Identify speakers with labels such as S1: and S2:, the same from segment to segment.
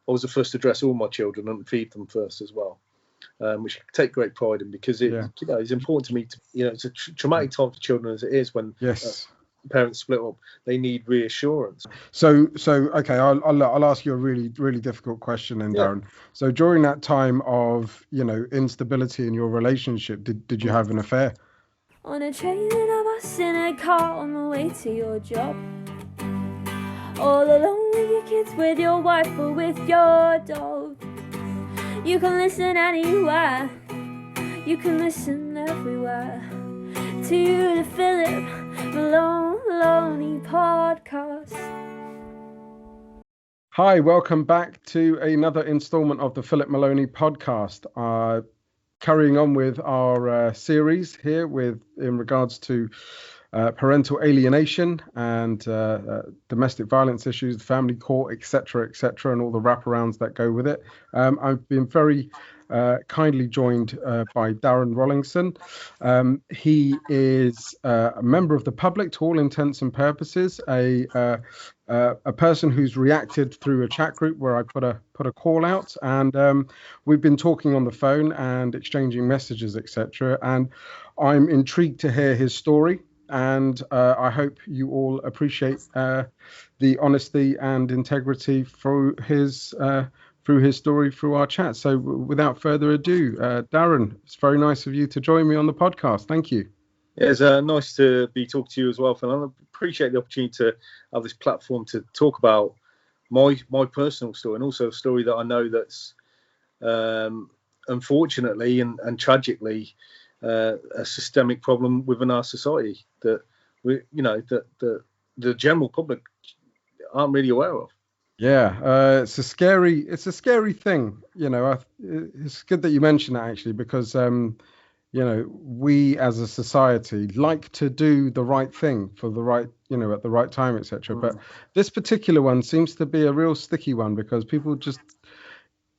S1: I was the first to dress all my children and feed them first as well, which I take great pride in, because it's important to me to, it's a traumatic time for children as it is when parents split up. They need reassurance.
S2: So okay, I'll ask you a really, really difficult question then, Darren. So during that time of, instability in your relationship, did you have an affair?
S3: On a train and a bus in a car on the way to your job. All alone with your kids, with your wife or with your dog. You can listen anywhere, you can listen everywhere, to the Philip Maloney podcast.
S2: Hi, welcome back to another installment of the Philip Maloney podcast. Carrying on with our series here in regards to parental alienation and domestic violence issues, family court, etc., and all the wraparounds that go with it. I've been very kindly joined by Darren Rolinson. He is a member of the public to all intents and purposes, a person who's reacted through a chat group where I put a call out, and we've been talking on the phone and exchanging messages, etc. And I'm intrigued to hear his story. And I hope you all appreciate the honesty and integrity through his story, through our chat. So without further ado, Darren, it's very nice of you to join me on the podcast. Thank you.
S1: Yeah, it's nice to be talking to you as well, Phil. I appreciate the opportunity to have this platform to talk about my personal story, and also a story that I know that's unfortunately and tragically a systemic problem within our society that the general public aren't really aware of.
S2: Yeah, it's a scary thing. It's good that you mentioned that, actually, because we as a society like to do the right thing for the right, at the right time, etc. But this particular one seems to be a real sticky one, because people just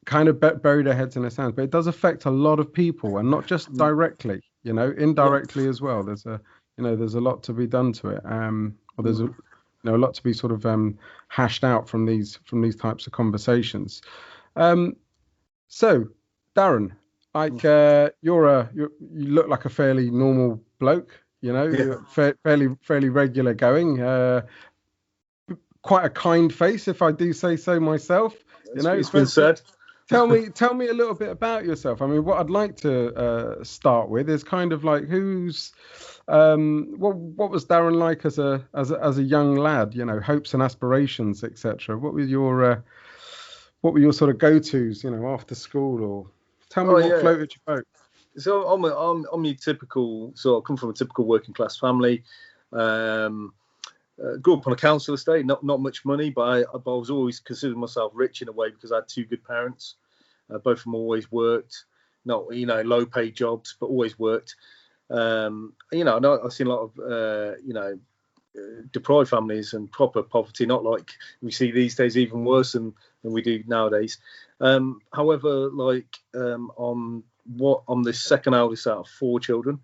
S2: kind of bury their heads in the sand. But it does affect a lot of people, and not just directly, indirectly as well. There's a lot to be done to it. Or there's a lot to be sort of hashed out from these types of conversations. So, Darren, like you look like a fairly normal bloke. You're fairly regular going. Quite a kind face, if I do say so myself.
S1: It's been said.
S2: Tell me a little bit about yourself. I mean, what I'd like to start with is kind of like what was Darren like as a young lad? Hopes and aspirations, etc. What were your sort of go-tos? After school, or tell me what floated your boat.
S1: So I'm your typical. So I come from a typical working class family. Grew up on a council estate, not much money, but I was always considered myself rich in a way, because I had two good parents. Both of them always worked, not low paid jobs, but always worked. I've seen a lot of deprived families and proper poverty, not like we see these days, even worse than we do nowadays. However, I'm the second eldest out of four children.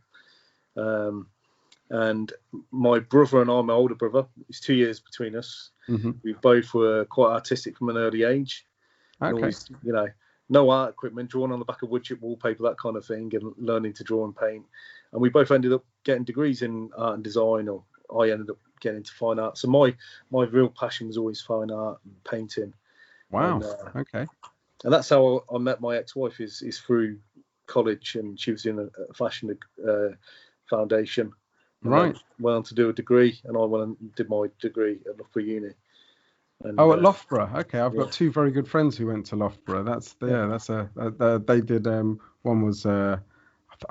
S1: And my brother and I, my older brother, it's 2 years between us. Mm-hmm. We both were quite artistic from an early age. Okay. Always, no art equipment, drawing on the back of wood chip wallpaper, that kind of thing, and learning to draw and paint. And we both ended up getting degrees in art and design, or I ended up getting into fine art. So my real passion was always fine art and painting.
S2: Wow. And,
S1: okay. And that's how I met my ex-wife, is through college, and she was in a fashion foundation.
S2: Right.
S1: Went on to do a degree, and I went and did my degree at Loughborough Uni.
S2: And, at Loughborough. Okay, I've got two very good friends who went to Loughborough. They did. One was I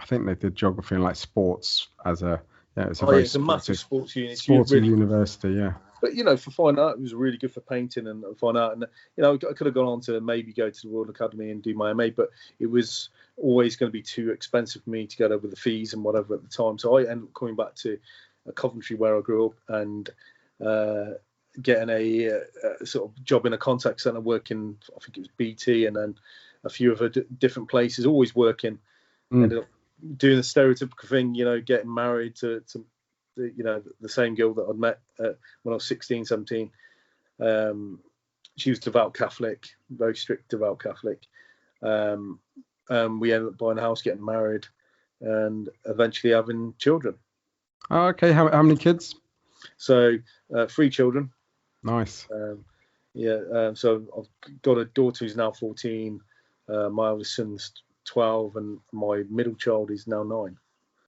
S2: think they did geography and sports as a. Yeah, it's a
S1: massive sports unit.
S2: Sports university, yeah.
S1: But for fine art, it was really good for painting and fine art. And I could have gone on to maybe go to the Royal Academy and do my MA, but it was always going to be too expensive for me to get over the fees and whatever at the time. So I ended up coming back to Coventry, where I grew up, and getting a sort of job in a contact centre, working, I think it was BT, and then a few other different places, always working. Ended up doing the stereotypical thing, getting married to the same girl that I'd met when I was 16, 17. she was devout Catholic, very strict devout Catholic. We ended up buying a house, getting married, and eventually having children.
S2: Oh, okay. How many kids?
S1: So 3 children.
S2: Nice.
S1: So I've got a daughter who's now 14. My eldest son's 12, and my middle child is now 9.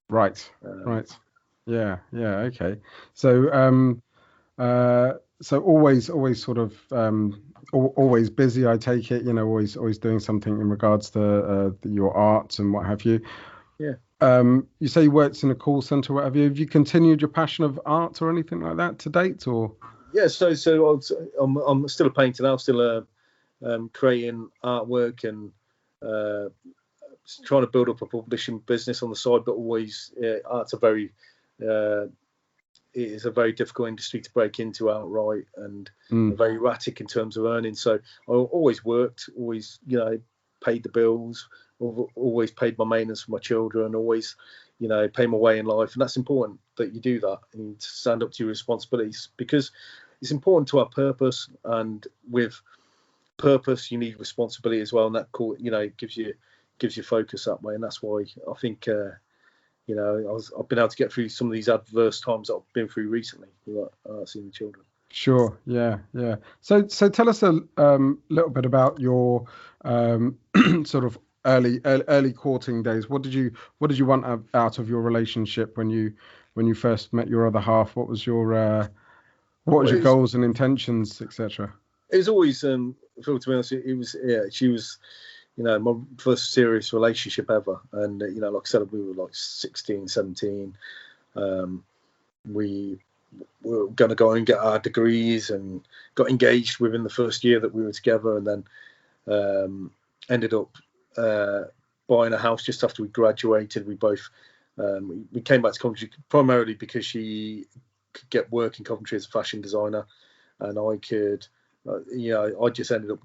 S2: Right. Right. Yeah. Okay. So so always sort of always busy, I take it, always doing something in regards to your art and what have you.
S1: Yeah.
S2: You say you worked in a call center, what have you? Have you continued your passion of art or anything like that to date, or?
S1: Yeah, so I'm still a painter now, still creating artwork and trying to build up a publishing business on the side, but always art's it is a very difficult industry to break into outright, and very erratic in terms of earnings. So I always worked, always paid the bills, always paid my maintenance for my children, always pay my way in life, and that's important that you do that and stand up to your responsibilities, because it's important to have purpose, and with purpose you need responsibility as well, and that gives you focus that way. And that's why I think I've been able to get through some of these adverse times that I've been through recently with seeing the children. Sure.
S2: Yeah. So tell us a little bit about your sort of early courting days. What did you want out of your relationship when you first met your other half? What was your goals and intentions, etc.?
S1: It was always, Phil, to be honest, she was, my first serious relationship ever. And, like I said, we were like 16, 17. We were going to go and get our degrees and got engaged within the first year that we were together, and then ended up buying a house just after we graduated. We both, we came back to Coventry primarily because she could get work in Coventry as a fashion designer, and I could, I just ended up,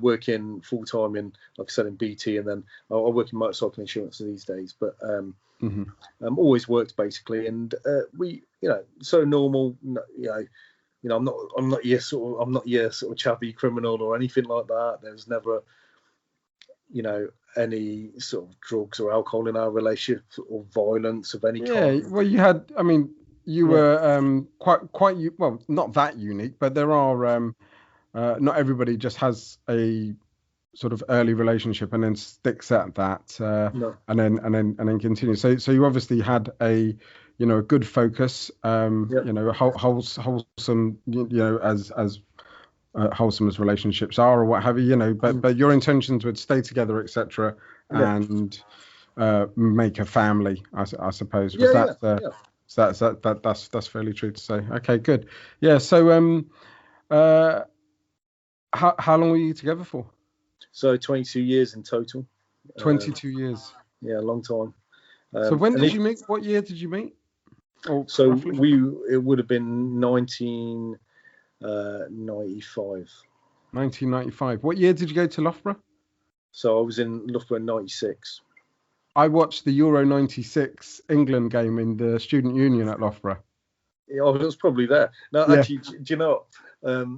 S1: working full time in, like I said, in BT, and then I work in motorcycle insurance these days. But always worked basically, and we, so normal. I'm not your sort of chappy criminal or anything like that. There's never, any sort of drugs or alcohol in our relationship or violence of any kind.
S2: Yeah, well, you had, I mean, you were quite well, not that unique, but there are not everybody just has a sort of early relationship and then sticks at that
S1: No.
S2: and then continues. So you obviously had a good focus, wholesome, as wholesome as relationships are, or what have you, but your intentions would stay together, etc., and make a family, I suppose. So that's fairly true to say. Okay, good. Yeah. So how long were you together for?
S1: So 22 years in total.
S2: 22 years.
S1: Yeah, a long time.
S2: So when did you meet? What year did you meet?
S1: So roughly? It would have been 1995.
S2: 1995. What year did you go to Loughborough?
S1: So I was in Loughborough in 96.
S2: I watched the Euro 96 England game in the Student Union at Loughborough.
S1: Yeah, I was probably there. No, actually, do you know what?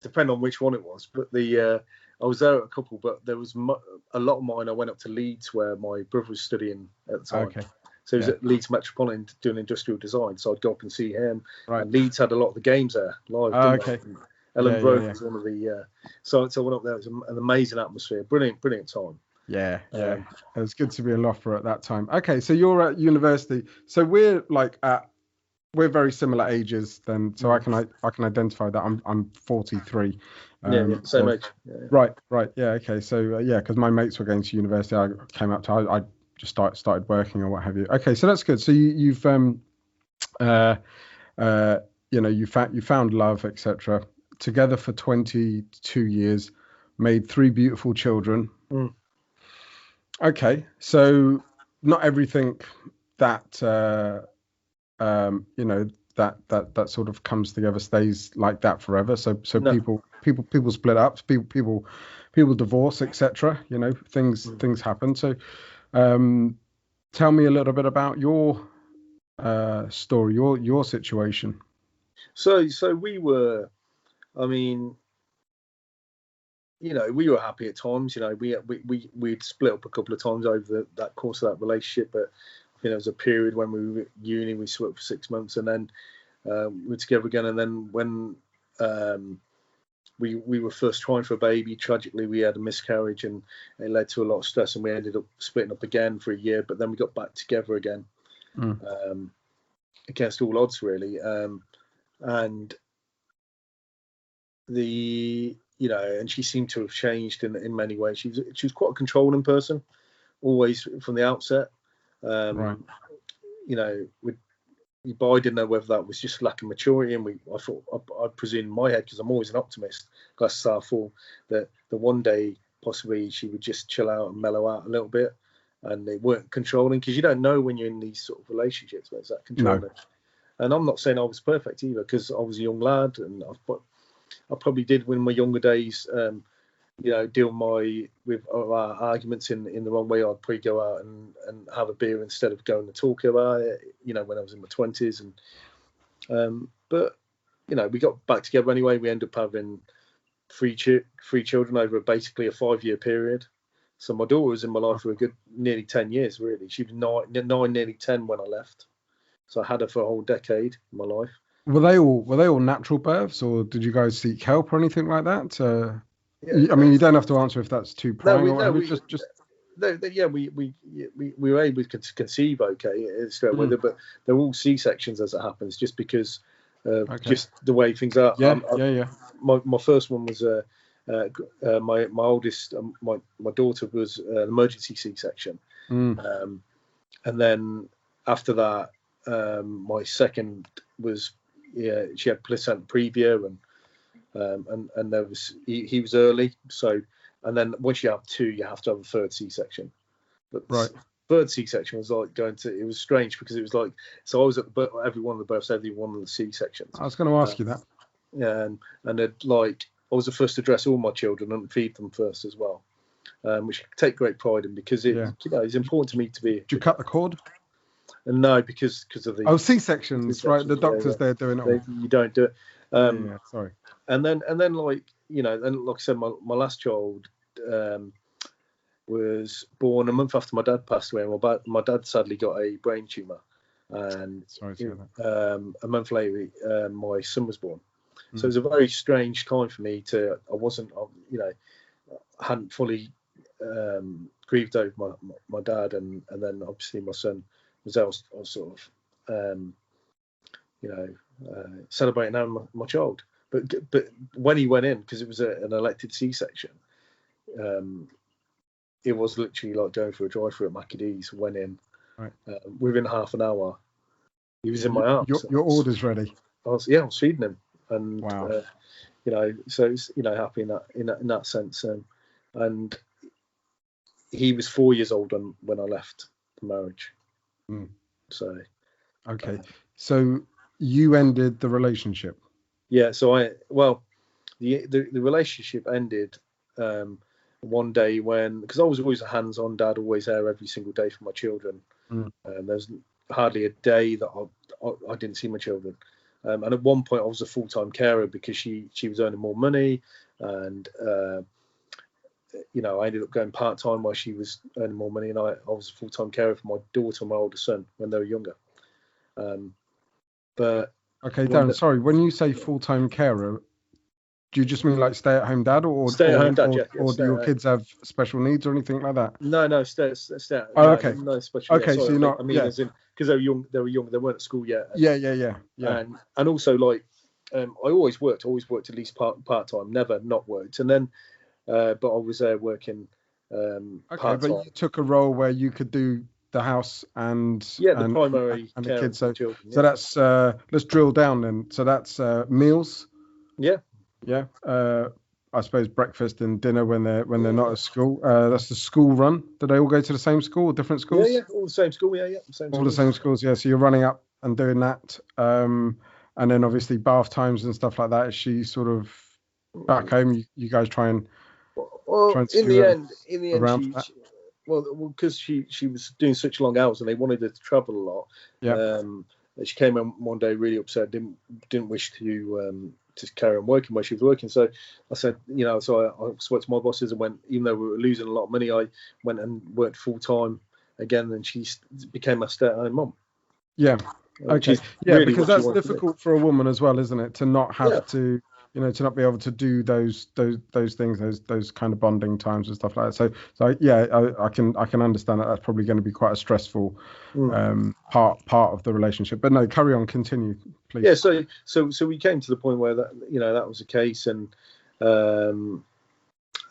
S1: Depend on which one it was, but I was there at a couple, but there was a lot of mine. I went up to Leeds, where my brother was studying at the time. Okay. So he was at Leeds Metropolitan doing industrial design. So I'd go up and see him. Right. And Leeds had a lot of the games there live.
S2: Okay.
S1: Ellen Grove was one of the. So I went up there. It was an amazing atmosphere. Brilliant time.
S2: Yeah. It was good to be in Loughborough at that time. Okay, so you're at university. So we're very similar ages then. So I can identify that. I'm 43.
S1: Same age. Yeah.
S2: Right. Yeah. Okay. So because my mates were going to university, I came up to. I just started working or what have you. Okay, so that's good. So you've you found love, etc. Together for 22 years, made 3 beautiful children. Okay, so not everything that that sort of comes together stays like that forever. So no. people split up, people divorce, etc. Things happen. So tell me a little bit about your story, your situation.
S1: So we were I mean, you know, we were happy at times. You know, we'd split up a couple of times over that course of that relationship, but you know, there was a period when we were at uni, we split for 6 months, and then we were together again. And then when we were first trying for a baby, tragically we had a miscarriage, and it led to a lot of stress, and we ended up splitting up again for a year. But then we got back together again, against all odds, really. And and she seemed to have changed in many ways. She was quite a controlling person, always from the outset.
S2: Right.
S1: You know, but I didn't know whether that was just lack of maturity, and I presume in my head, because I'm always an optimist, glass half full, that one day possibly she would just chill out and mellow out a little bit, and they weren't controlling, because you don't know when you're in these sort of relationships where it's that controlling. No. And I'm not saying I was perfect either, because I was a young lad, and I probably did in my younger days, deal with our arguments in the wrong way. I'd probably go out and have a beer instead of going to talk about it, you know, when I was in my 20s. And but, you know, we got back together anyway. We ended up having three children over basically a 5-year period. So my daughter was in my life for a good nearly 10 years, really. She was nine, nearly 10 when I left. So I had her for a whole decade in my life.
S2: Were they all natural births, or did you guys seek help or anything like that? I mean, you don't have to answer if that's too prying.
S1: We were able to conceive straight away, but they're all C-sections as it happens, just because just the way things are. My first one was my oldest, my daughter was an emergency C-section, and then after that, my second was she had placenta previa, and there was he was early, so, and then once you have two, you have to have a third C-section. But
S2: right,
S1: third C-section was like it was strange, because it was like, so I was at every one of the births, every one of the C-sections.
S2: I was going to ask you that.
S1: Yeah, and I was the first to dress all my children and feed them first as well, which I take great pride in, because it's important to me to be.
S2: Did you cut the cord?
S1: No, because of the
S2: C-sections, right? The doctors they're doing it all.
S1: You don't do it.
S2: Sorry.
S1: And then like I said, my last child was born a month after my dad passed away. My dad sadly got a brain tumor, and
S2: sorry to hear that.
S1: A month later, my son was born. So it was a very strange time for me. I hadn't fully grieved over my dad, and then obviously my son was sort of celebrating having my child. But when he went in, because it was an elected C-section, it was literally like going for a drive-through at Maccadee's. Went in,
S2: right.
S1: Within half an hour, he was in my arms.
S2: Your order's ready.
S1: I was feeding him, and
S2: wow.
S1: So it's, happy in that sense, and he was 4 years old when I left the marriage. So
S2: okay, so you ended the relationship.
S1: Yeah, so the relationship ended one day because I was always a hands-on dad, always there every single day for my children. There's hardly a day that I didn't see my children. And at one point I was a full-time carer, because she was earning more money, and I ended up going part-time while she was earning more money, and I was a full-time carer for my daughter and my older son when they were younger. But
S2: okay, Darren, sorry, when you say full-time carer, do you just mean like stay-at-home dad, or
S1: stay-at-home dad,
S2: or do your kids have special needs or anything like that?
S1: No, stay.
S2: Oh, okay.
S1: No special.
S2: Okay, so you're not. I mean,
S1: as in, because they were young, they weren't at school yet.
S2: Yeah.
S1: And also, like, I always worked at least part-time, never not worked. And then, but I was there working
S2: okay,
S1: part-time.
S2: But you took a role where you could do the house and
S1: the primary
S2: and the kids. So
S1: that's
S2: let's drill down then. So that's meals.
S1: Yeah.
S2: I suppose breakfast and dinner when they're not at school. That's the school run. Do they all go to the same school or different schools?
S1: Yeah, all the same school. Yeah,
S2: the same schools. Yeah, so you're running up and doing that, and then obviously bath times and stuff like that. Is she sort of back home? You guys try and
S1: in the end, because she was doing such long hours and they wanted her to travel a lot.
S2: Yeah.
S1: She came in one day really upset. Didn't wish to just carry on working where she was working. So I said, so I spoke to my bosses and went, even though we were losing a lot of money, I went and worked full time again, and she became a stay-at-home mum.
S2: Yeah. Okay. Yeah, really, because that's difficult for a woman as well, isn't it? To not have to, to not be able to do those things, those kind of bonding times and stuff like that. So yeah, I can understand that that's probably going to be quite a stressful part of the relationship. But no, carry on, continue, please.
S1: Yeah. So we came to the point where that that was the case, and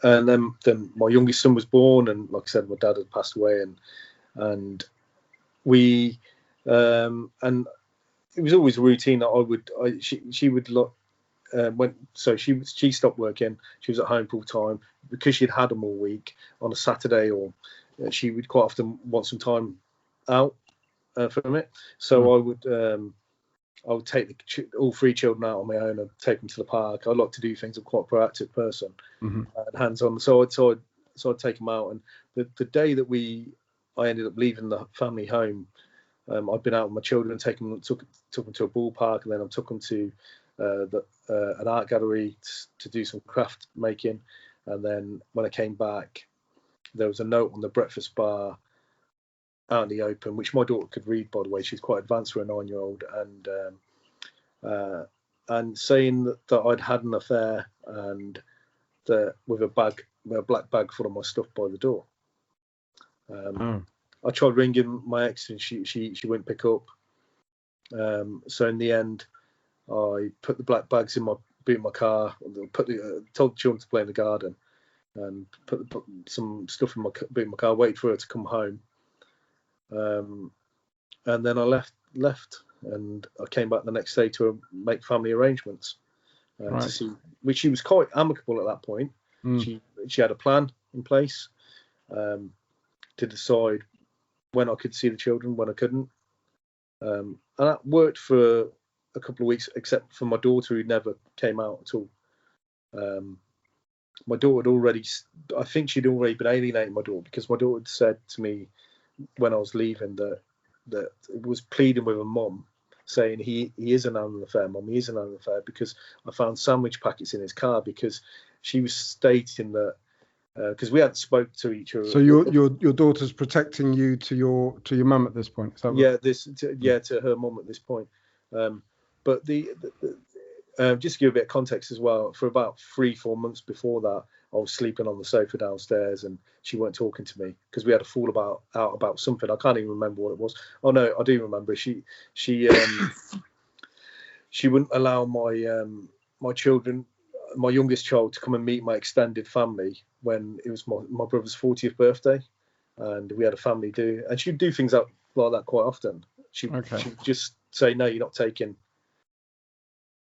S1: then my youngest son was born, and like I said, my dad had passed away, and we. And it was always a routine that she would she stopped working. She was at home full time because she'd had them all week on a Saturday, or she would quite often want some time out from it. So I would take all 3 children out on my own and take them to the park. I like to do things. I'm quite a proactive person, and hands-on. So I'd take them out. And the day that I ended up leaving the family home. I've been out with my children, took them to a ballpark, and then I took them to an art gallery to do some craft making. And then when I came back, there was a note on the breakfast bar out in the open, which my daughter could read, by the way. She's quite advanced for a 9-year-old, and saying that I'd had an affair, and with a black bag full of my stuff by the door. I tried ringing my ex, and she wouldn't pick up. So in the end, I put the black bags in my boot of my car. Told the children to play in the garden, and put some stuff in my boot of my car. Waited for her to come home, and then I left, and I came back the next day to make family arrangements to see. Which she was quite amicable at that point. She had a plan in place to decide when I could see the children, when I couldn't. And that worked for a couple of weeks, except for my daughter, who never came out at all. My daughter I think she'd already been alienating my daughter, because my daughter had said to me when I was leaving that it was pleading with her mum, saying he isn't having an affair, mum, he isn't having an affair, because I found sandwich packets in his car, because she was stating that, because we hadn't spoke to each other.
S2: So your daughter's protecting you to your mum at this point. Is that right?
S1: To her mum at this point. But just to give a bit of context as well, for about 3-4 months before that, I was sleeping on the sofa downstairs, and she weren't talking to me because we had a fall out about something. I can't even remember what it was. Oh no, I do remember. She wouldn't allow my children, my youngest child, to come and meet my extended family when it was my brother's 40th birthday, and we had a family do, and she'd do things like that quite often. She'd just say, no, you're not taking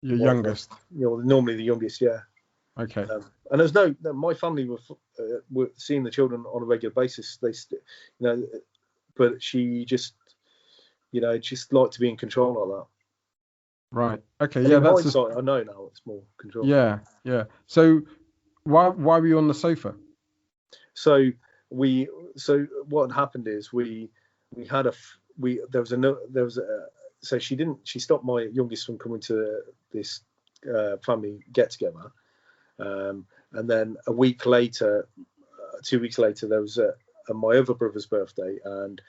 S2: your youngest.
S1: Normally the youngest, yeah.
S2: Okay.
S1: And there's my family were seeing the children on a regular basis. They, but she just, just liked to be in control like that.
S2: Right. Okay.
S1: And
S2: yeah.
S1: That's hindsight, I know now it's more control.
S2: Yeah. Yeah. So why were you on the sofa?
S1: So what happened is she stopped my youngest from coming to this family get together, and then a week later, 2 weeks later, there was my other brother's birthday, and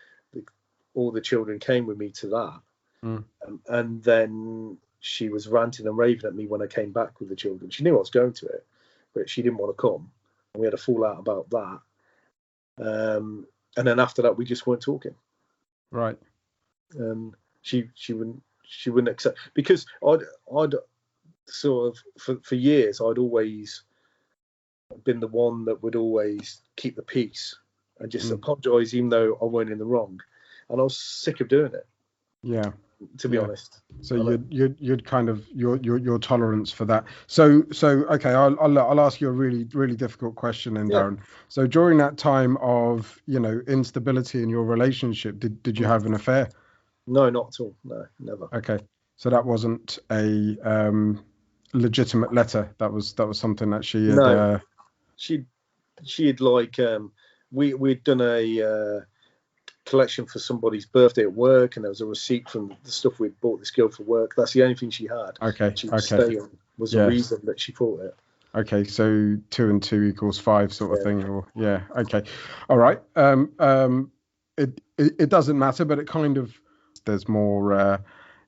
S1: all the children came with me to that. And then she was ranting and raving at me when I came back with the children. She knew I was going to it, but she didn't want to come. And we had a fallout about that. And then after that, we just weren't talking.
S2: Right.
S1: She wouldn't accept, because I'd sort of for years I'd always been the one that would always keep the peace and just apologise even though I weren't in the wrong, and I was sick of doing it.
S2: Yeah.
S1: To be honest.
S2: So you'd kind of your tolerance for that. So okay, I'll ask you a really, really difficult question then, Darren. So during that time of instability in your relationship, did you have an affair?
S1: No, not at all. No, never.
S2: Okay, so that wasn't a legitimate letter. That was something that she had.
S1: No, she'd like we'd done a collection for somebody's birthday at work, and there was a receipt from the stuff we'd bought this girl for work. That's the only thing she had.
S2: Okay.
S1: She would stay was the reason that she thought it.
S2: Okay, so 2 and 2 equals 5 sort of thing, or okay, all right. It doesn't matter, but it kind of there's more,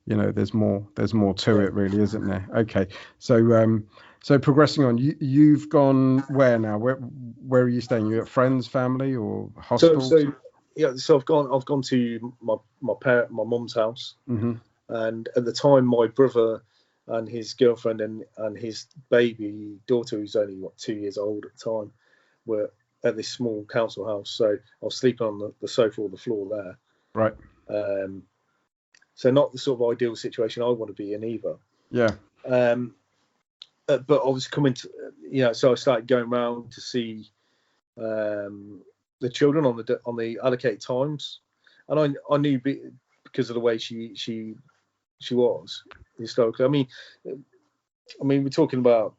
S2: there's more to it, really, isn't there? Okay, so progressing on, you've gone where now? Where are you staying? You at friends, family, or hostels?
S1: So I've gone to my mum's house,
S2: mm-hmm.
S1: and at the time my brother and his girlfriend and his baby daughter, who's only 2 years old at the time, were at this small council house. So I was sleeping on the sofa or the floor there.
S2: Right.
S1: So not the sort of ideal situation I want to be in either.
S2: Yeah.
S1: But I was coming to, so I started going around to see the children on the allocated times, and I knew because of the way she was historically. I mean, we're talking about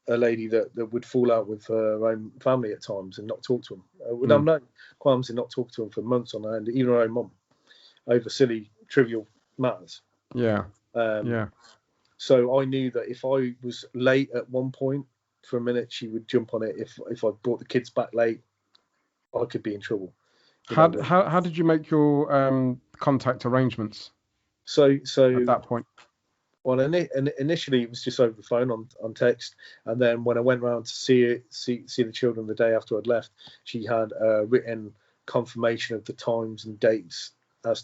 S1: a lady that would fall out with her own family at times and not talk to them. I've known qualms in not talking to them for months on end, even her own mum, over silly, trivial matters.
S2: Yeah.
S1: So I knew that if I was late at one point for a minute, she would jump on it. If I brought the kids back late, I could be in trouble.
S2: How did you make your contact arrangements?
S1: So
S2: at that point,
S1: well, initially it was just over the phone on text, and then when I went round to see the children the day after I'd left, she had a written confirmation of the times and dates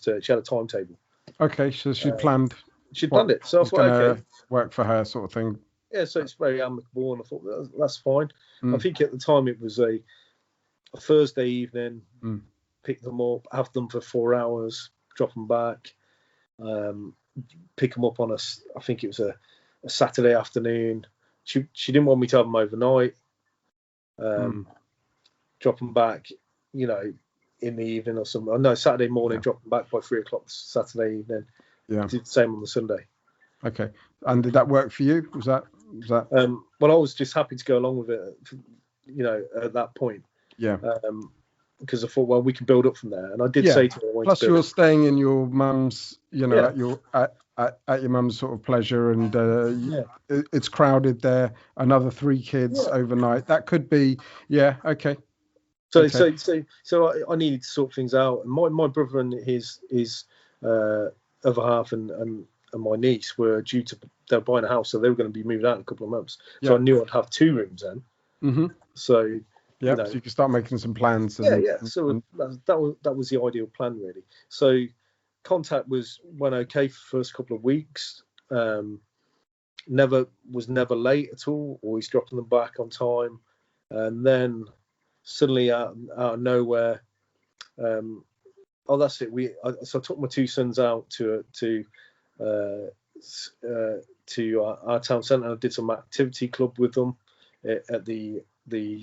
S1: she had a timetable.
S2: Okay, so she'd planned.
S1: She'd planned it, so I thought, okay,
S2: work for her, sort of thing.
S1: Yeah, so it's very amicable, and I thought that's fine. I think at the time it was a Thursday evening. Pick them up, have them for 4 hours, drop them back, pick them up on I think it was a Saturday afternoon. She didn't want me to have them overnight. Drop them back, in the evening or something. No, Saturday morning, drop them back by 3:00 Saturday evening. Yeah. Did the same on the Sunday.
S2: Okay. And did that work for you? Was that?
S1: Well, I was just happy to go along with it, at that point.
S2: Yeah.
S1: Because I thought, well, we can build up from there. And I did say to her,
S2: plus you're staying in your mum's, at your mum's sort of pleasure, and it's crowded there. Another 3 kids overnight. That could be, okay.
S1: So I needed to sort things out. And my brother and his other half and my niece were they're buying a house, so they were going to be moving out in a couple of months. So I knew I'd have 2 rooms then.
S2: Mm-hmm.
S1: So
S2: so you can start making some plans.
S1: So that was the ideal plan, really. So contact went okay for the first couple of weeks. Never late at all. Always dropping them back on time, and then suddenly out of nowhere, that's it. So I took my 2 sons out to our town centre. I did some activity club with them at the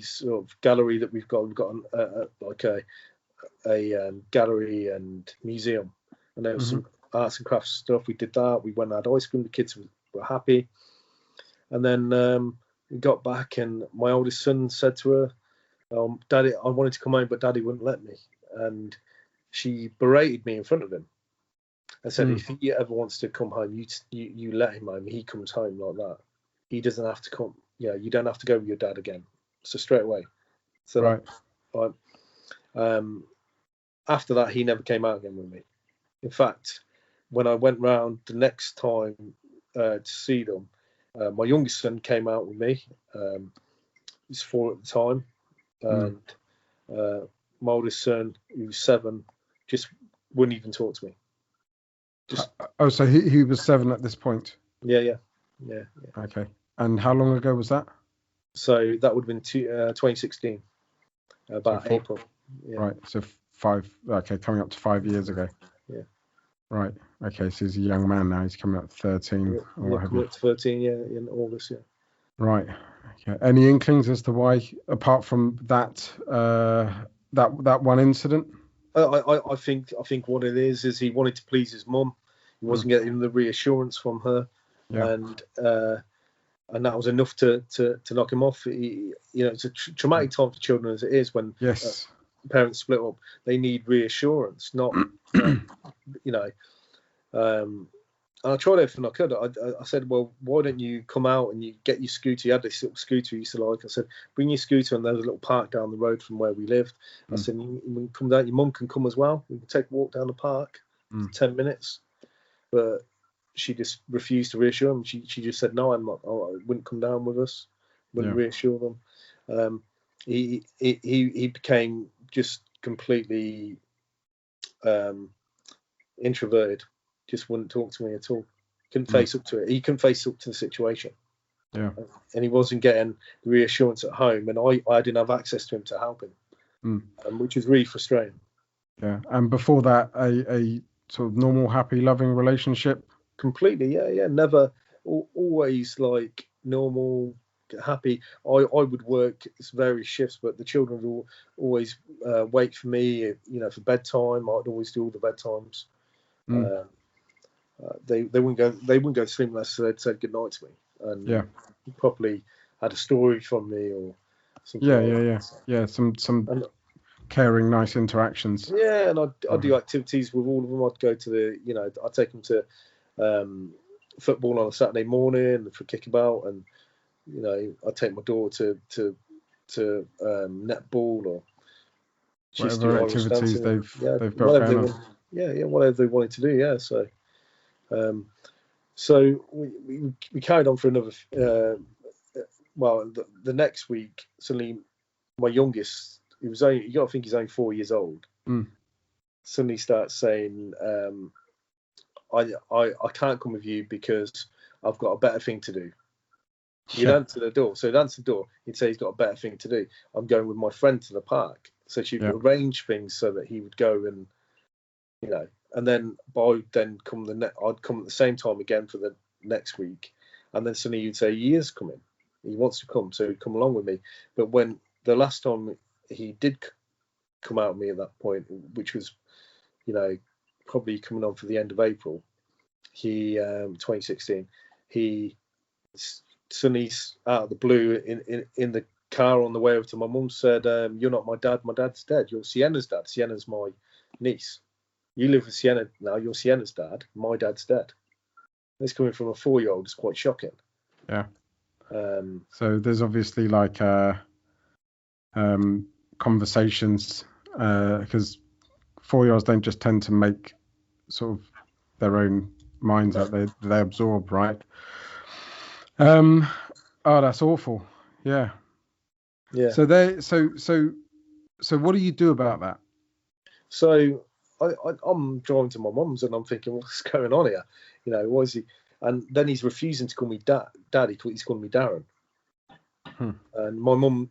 S1: sort of gallery that we've got. We've got a gallery and museum, and there was some arts and crafts stuff. We did that. We went and had ice cream. The kids were happy. And then we got back, and my oldest son said to her, Daddy, I wanted to come home, but Daddy wouldn't let me. And she berated me in front of him. I said, if he ever wants to come home, you let him home. He comes home like that. He doesn't have to come. You don't have to go with your dad again. So straight away. So after that, he never came out again with me. In fact, when I went round the next time to see them, my youngest son came out with me. He was 4 at the time. And my oldest son, who was 7, just wouldn't even talk to me.
S2: So he was 7 at this point?
S1: Yeah.
S2: Okay. And how long ago was that?
S1: So that would have been 2016, about April. Yeah.
S2: Right. So 5. Okay, coming up to 5 years ago.
S1: Yeah.
S2: Right. Okay. So he's a young man now. He's coming up to 13.
S1: Coming up to 13. Yeah, in August. Yeah.
S2: Right. Okay. Any inklings as to why, apart from that that one incident?
S1: I think what it is he wanted to please his mum. He wasn't getting the reassurance from her, and that was enough to knock him off. It's a traumatic time for children as it is when parents split up. They need reassurance, not I tried everything I could. I said, well, why don't you come out and you get your scooter? He had this little scooter he used to like. I said, bring your scooter, and there's a little park down the road from where we lived. I said, you can come down. Your mum can come as well. We can take a walk down the park, 10 minutes. But she just refused to reassure him. She just said, no, I'm not. I wouldn't come down with us. Wouldn't reassure them. He became just completely introverted. Just wouldn't talk to me at all. Couldn't face up to it. He couldn't face up to the situation.
S2: Yeah.
S1: And he wasn't getting the reassurance at home, and I didn't have access to him to help him, which was really frustrating.
S2: Yeah. And before that, a sort of normal, happy, loving relationship?
S1: Completely, yeah. Never, always like normal, happy. I would work various shifts, but the children would always wait for me, for bedtime. I'd always do all the bedtimes. They wouldn't go to sleep unless they'd said goodnight to me, and properly had a story from me or something.
S2: Some caring, nice interactions.
S1: Yeah, and I'd do activities with all of them. I'd go to I'd take them to football on a Saturday morning for kickabout, and I'd take my daughter to netball or
S2: whatever activities they've got going on.
S1: Whatever they wanted to do. Yeah, so we carried on for another. The next week, suddenly my youngest, you got to think he's only 4 years old. Suddenly starts saying, I can't come with you because I've got a better thing to do. He'd answer the door. So he'd answer the door. He'd say he's got a better thing to do. I'm going with my friend to the park. So she'd arrange things so that he would go and, and then I'd come at the same time again for the next week. And then suddenly you'd say, he is coming. He wants to come. So he'd come along with me. But when the last time he did come out with me at that point, which was, probably coming on for the end of April, 2016, he suddenly out of the blue in the car on the way over to my mum said, you're not my dad, my dad's dead, you're Sienna's dad. Sienna's my niece. You live with Sienna now, you're Sienna's dad, my dad's dead. This coming from a 4-year-old is quite shocking.
S2: Yeah. So there's obviously like conversations, because 4-year-olds don't just tend to make sort of their own minds up, they absorb, right? Oh, that's awful. Yeah. So what do you do about that?
S1: So I'm driving to my mum's and I'm thinking, what's going on here? Why is he? And then he's refusing to call me daddy. He's calling me Darren. And my mum,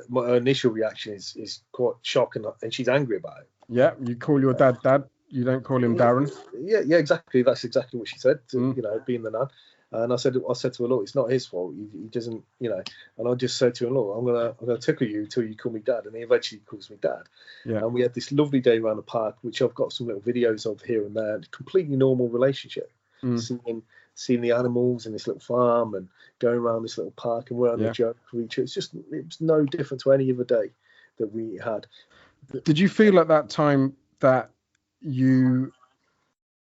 S1: my initial reaction is quite shocking, and she's angry about it.
S2: Yeah, you call your dad Dad. You don't call him Darren.
S1: Yeah, exactly. That's exactly what she said. Being the nan. And I said to her, look, it's not his fault. He doesn't, And I just said to him, look, I'm gonna tickle you until you call me Dad. And he eventually calls me Dad. Yeah. And we had this lovely day around the park, which I've got some little videos of here and there. Completely normal relationship. Seeing the animals in this little farm and going around this little park, and we're on a joke for each other. It was no different to any other day that we had.
S2: Did you feel at that time that you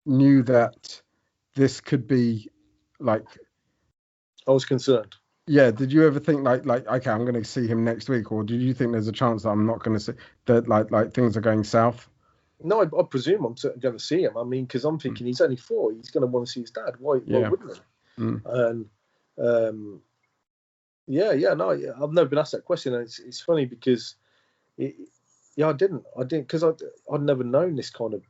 S2: knew that this could be like?
S1: I was concerned.
S2: Yeah. Did you ever think like okay, I'm going to see him next week, or did you think there's a chance that I'm not going to see that like things are going south?
S1: No, I presume I'm going to see him. I mean, because I'm thinking he's only 4. He's going to want to see his dad. Why wouldn't he? And I've never been asked that question, and it's funny because I didn't because I'd never known this kind of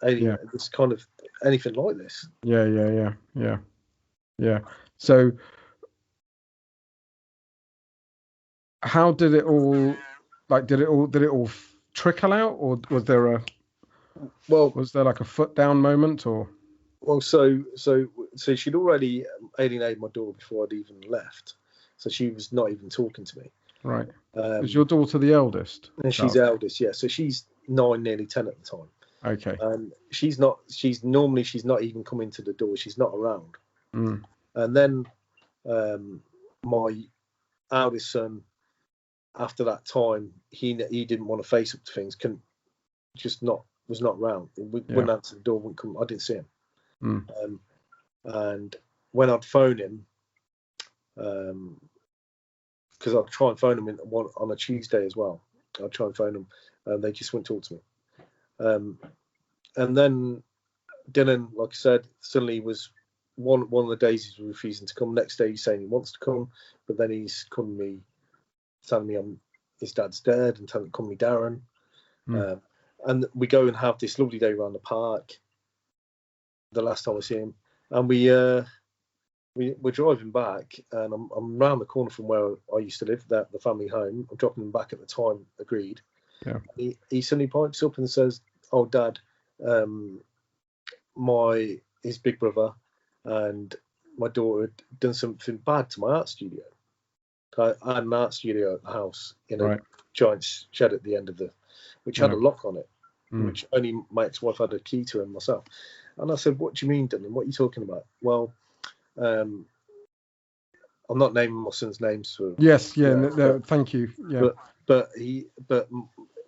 S1: this kind of anything like this.
S2: Yeah. So how did it all did it all trickle out, or was there like a foot down moment, or?
S1: Well, so she'd already alienated my daughter before I'd even left, so she was not even talking to me.
S2: Right. Is your daughter the eldest?
S1: And she's the eldest, yeah. So she's 9, nearly 10 at the time.
S2: Okay.
S1: And she's not even coming to the door. She's not around. And then my eldest son, after that time, he didn't want to face up to things. Was not around. Wouldn't answer the door. Wouldn't come. I didn't see him. And when I'd phone him, because I'd try and phone him on a Tuesday as well. I'd try and phone them, and they just wouldn't talk to me. And then Dylan, like I said, suddenly was one of the days he's refusing to come. Next day he's saying he wants to come, but then he's calling me, telling me his dad's dead, and calling me Darren. And we go and have this lovely day around the park. The last time I see him, and we're driving back, and I'm round the corner from where I used to live, the family home. I'm dropping him back at the time, agreed.
S2: Yeah.
S1: He suddenly pipes up and says, "Oh, Dad, his big brother and my daughter had done something bad to my art studio. I had an art studio at the house in a giant shed at the end of which had a lock on it, which only my ex-wife had a key to, and myself." And I said, "What do you mean, Dylan? What are you talking about?" Well, I'm not naming my son's names for.
S2: Yes, thank you. Yeah,
S1: but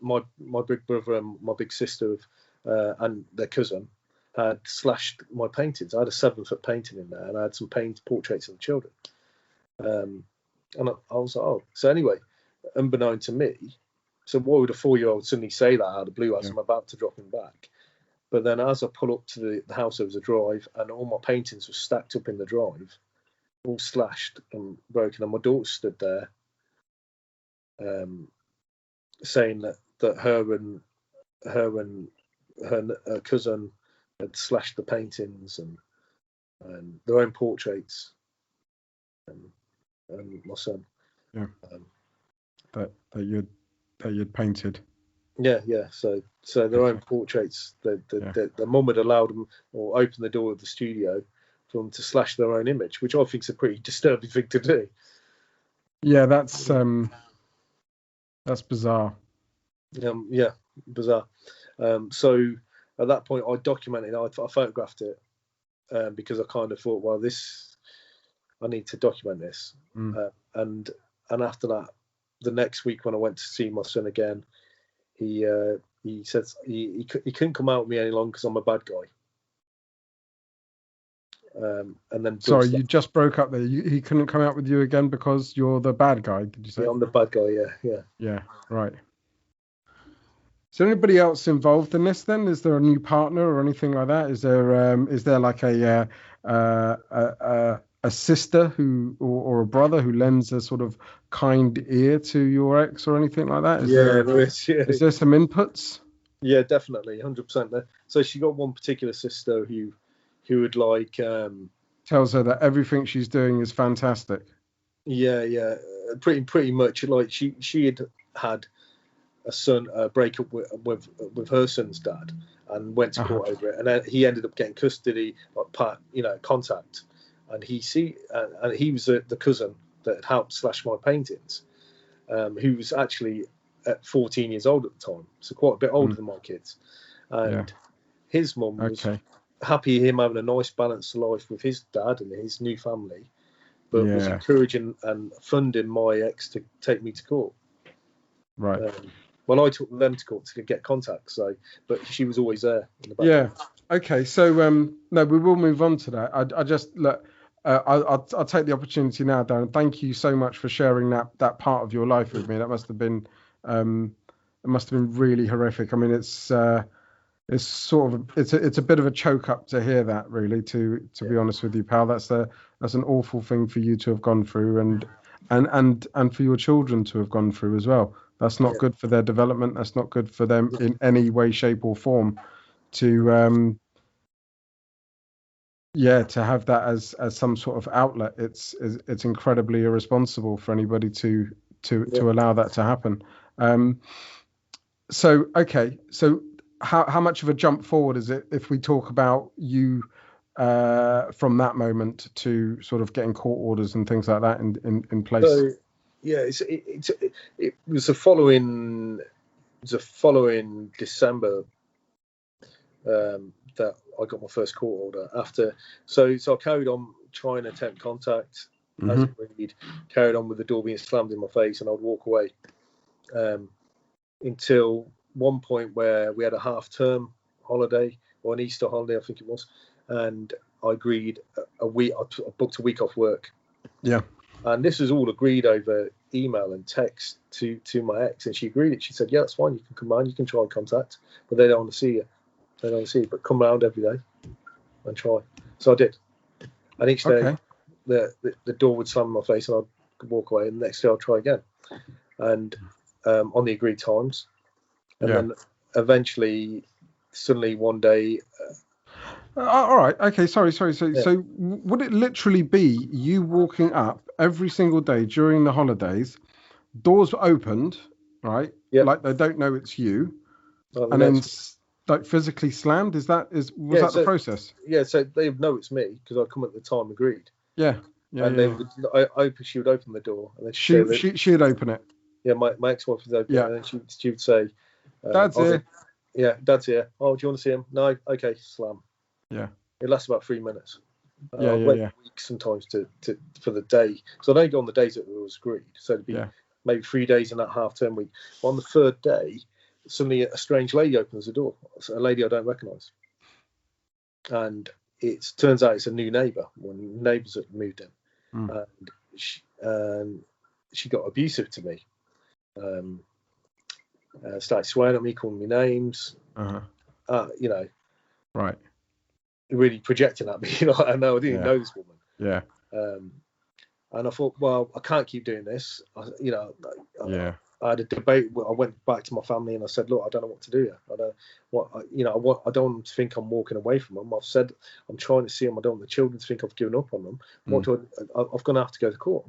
S1: my big brother and my big sister and their cousin had slashed my paintings. I had a 7-foot painting in there, and I had some portraits of the children. And I was like, oh. So anyway, unbeknown to me, so why would a 4-year-old suddenly say that out of the blue as I'm about to drop him back? But then as I pull up to the house, there was a drive, and all my paintings were stacked up in the drive, all slashed and broken. And my daughter stood there saying that her and her cousin had slashed the paintings and their own portraits, and my son.
S2: Yeah. That you'd painted.
S1: Yeah. So their own portraits. The mum had allowed them or opened the door of the studio for them to slash their own image, which I think is a pretty disturbing thing to do.
S2: Yeah, that's bizarre.
S1: Yeah, bizarre. So at that point, I documented. I photographed it because I kind of thought, well, I need to document this. And after that, the next week when I went to see my son again, he said he couldn't come out with me any longer because I'm a bad guy. And then
S2: sorry, you just broke up there. He couldn't come out with you again because you're the bad guy. Did you say?
S1: Yeah, I'm the bad guy. Yeah.
S2: Yeah. Right. Is there anybody else involved in this then? Is there a new partner or anything like that? Is there like a sister who or a brother who lends a sort of kind ear to your ex or anything like that?
S1: There is. Yeah.
S2: Is there some inputs?
S1: Yeah, definitely, 100%. So she got one particular sister who would like
S2: tells her that everything she's doing is fantastic.
S1: Yeah, pretty much. Like she had a breakup with her son's dad and went to court over it, and then he ended up getting custody, contact, and he was the cousin that had helped slash my paintings, who was actually at 14 years old at the time, so quite a bit older than my kids, and his mum was happy him having a nice balanced life with his dad and his new family, but was encouraging and funding my ex to take me to court.
S2: Right.
S1: Well, I took them to court to get contact. So, but she was always there in the back.
S2: Yeah. Okay. So, no, we will move on to that. I just look. I'll take the opportunity now, Darren. Thank you so much for sharing that part of your life with me. That must have been really horrific. I mean, it's sort of it's a bit of a choke up to hear that, really. To be honest with you, pal, that's an awful thing for you to have gone through, and for your children to have gone through as well. That's not good for their development. That's not good for them in any way, shape, or form. To have that as some sort of outlet, it's incredibly irresponsible for anybody to allow that to happen. So how much of a jump forward is it if we talk about you from that moment to sort of getting court orders and things like that in place?
S1: So, yeah, it was the following December that I got my first court order. After, so I carried on trying to attempt contact as agreed, carried on with the door being slammed in my face, and I'd walk away until one point where we had a half-term holiday or an Easter holiday, I think it was, and I agreed a week. I booked a week off work.
S2: Yeah.
S1: And this was all agreed over email and text to my ex, and she agreed it. She said, "Yeah, that's fine. You can come round. You can try and contact, but they don't want to see you. They don't want to see you, but come round every day and try." So I did. And each day, the door would slam in my face, and I'd walk away. And the next day, I'd try again, and on the agreed times. And then eventually, suddenly one day.
S2: All right. Okay. Sorry. So would it literally be you walking up every single day during the holidays, doors opened, right?
S1: Yeah.
S2: Like they don't know it's you,
S1: and
S2: then like physically slammed? Was that the process?
S1: Yeah. So they know it's me because I come at the time agreed.
S2: Yeah.
S1: And she would open the door, and then
S2: she'd open it.
S1: Yeah. My ex-wife would open it, and then she would say,
S2: "Dad's here."
S1: Yeah, Dad's here. Oh, do you want to see him? No. Okay, slam.
S2: Yeah.
S1: It lasts about 3 minutes.
S2: Weeks
S1: sometimes for the day. So I don't go on the days that it was agreed. So it'd be maybe 3 days in that half-term week. On the third day, suddenly a strange lady opens the door. A lady I don't recognise. And it turns out it's a new neighbour. One of the neighbours that moved in. And she got abusive to me. Started swearing at me, calling me names.
S2: Right.
S1: Really projecting at me. I know I didn't know this woman.
S2: Yeah.
S1: And I thought, well, I can't keep doing this. I had a debate. I went back to my family and I said, look, I don't know what to do here. I don't want them to think I'm walking away from them. I've said I'm trying to see them. I don't want the children to think I've given up on them. I've going to have to go to court.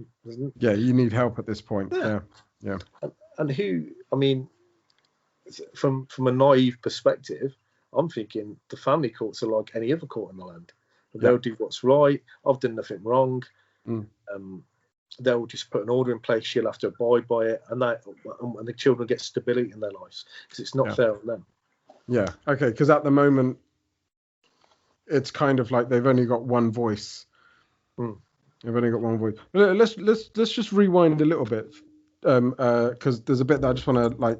S2: Yeah, you need help at this point. Yeah.
S1: And from a naive perspective, I'm thinking the family courts are like any other court in the land. They'll do what's right. I've done nothing wrong. They'll just put an order in place. She'll have to abide by it, and the children get stability in their lives because it's not fair on them.
S2: Yeah. Okay. Because at the moment, it's kind of like they've only got one voice. They've only got one voice. Let's just rewind a little bit, because there's a bit that I just want to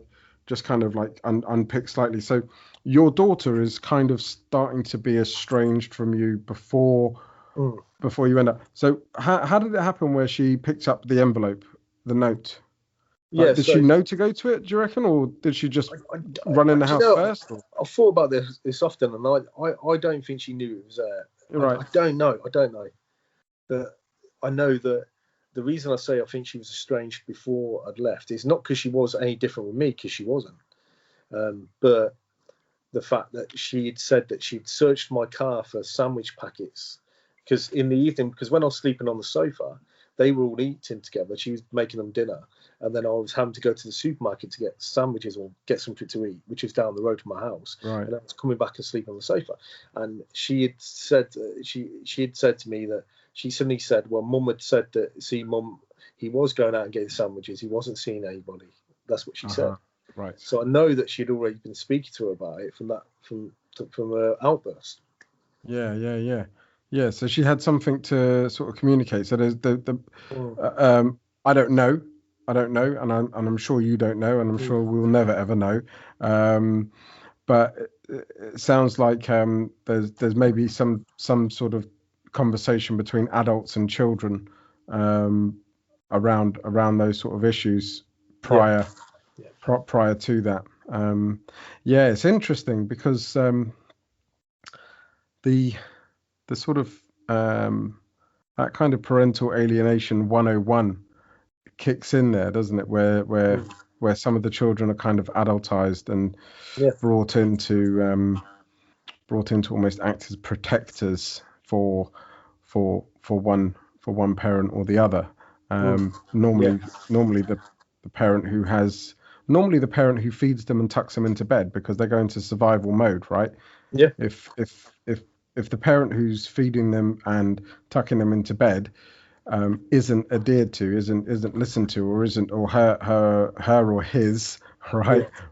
S2: unpick slightly. So your daughter is kind of starting to be estranged from you before you end up. So how did it happen where she picked up the envelope, the note? Did she know to go to it, do you reckon? Or did she just run in the house first? Or?
S1: I've thought about this often, and I don't think she knew it was there.
S2: Right.
S1: I don't know. But I know that the reason I say I think she was estranged before I'd left is not because she was any different with me, because she wasn't. But the fact that she had said that she'd searched my car for sandwich packets, because in the evening, because when I was sleeping on the sofa, they were all eating together. She was making them dinner, and then I was having to go to the supermarket to get sandwiches or get something to eat, which is down the road from my house.
S2: Right.
S1: And I was coming back and sleeping on the sofa, and she had said she had said to me that she suddenly said, "Well, Mum had said that. See, Mum, he was going out and getting sandwiches. He wasn't seeing anybody." That's what she said.
S2: Right.
S1: So I know that she'd already been speaking to her about it from her outburst.
S2: Yeah. So she had something to sort of communicate. So there's I don't know, and I'm sure you don't know, and I'm sure we'll never ever know. But it sounds like there's maybe some sort of conversation between adults and children around those sort of issues prior to that. It's interesting because the sort of that kind of parental alienation 101 kicks in there, doesn't it? Where some of the children are kind of adultized and brought in to almost act as protectors for one parent or the other. Normally the parent who feeds them and tucks them into bed because they go into survival mode, right?
S1: Yeah.
S2: If the parent who's feeding them and tucking them into bed isn't adhered to, isn't listened to, or her or his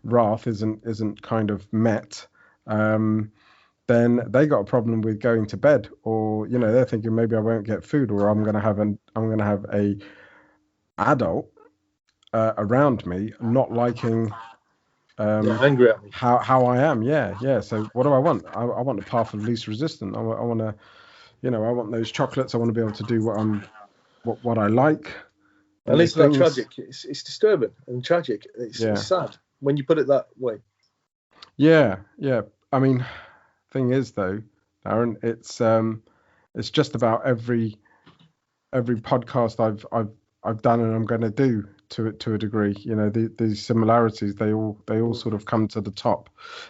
S2: wrath isn't kind of met, then they got a problem with going to bed, or they're thinking maybe I won't get food, or I'm gonna have a adult around me not liking
S1: angry at me
S2: how I am. So what do I want? I want a path of least resistance. I want to I want those chocolates. I want to be able to do what I like.
S1: And isn't that tragic? It's disturbing and tragic. It's sad when you put it that way.
S2: Yeah. I mean, thing is though, Darren, it's just about every podcast I've done and I'm going to do to a degree. These similarities, they all sort of come to the top.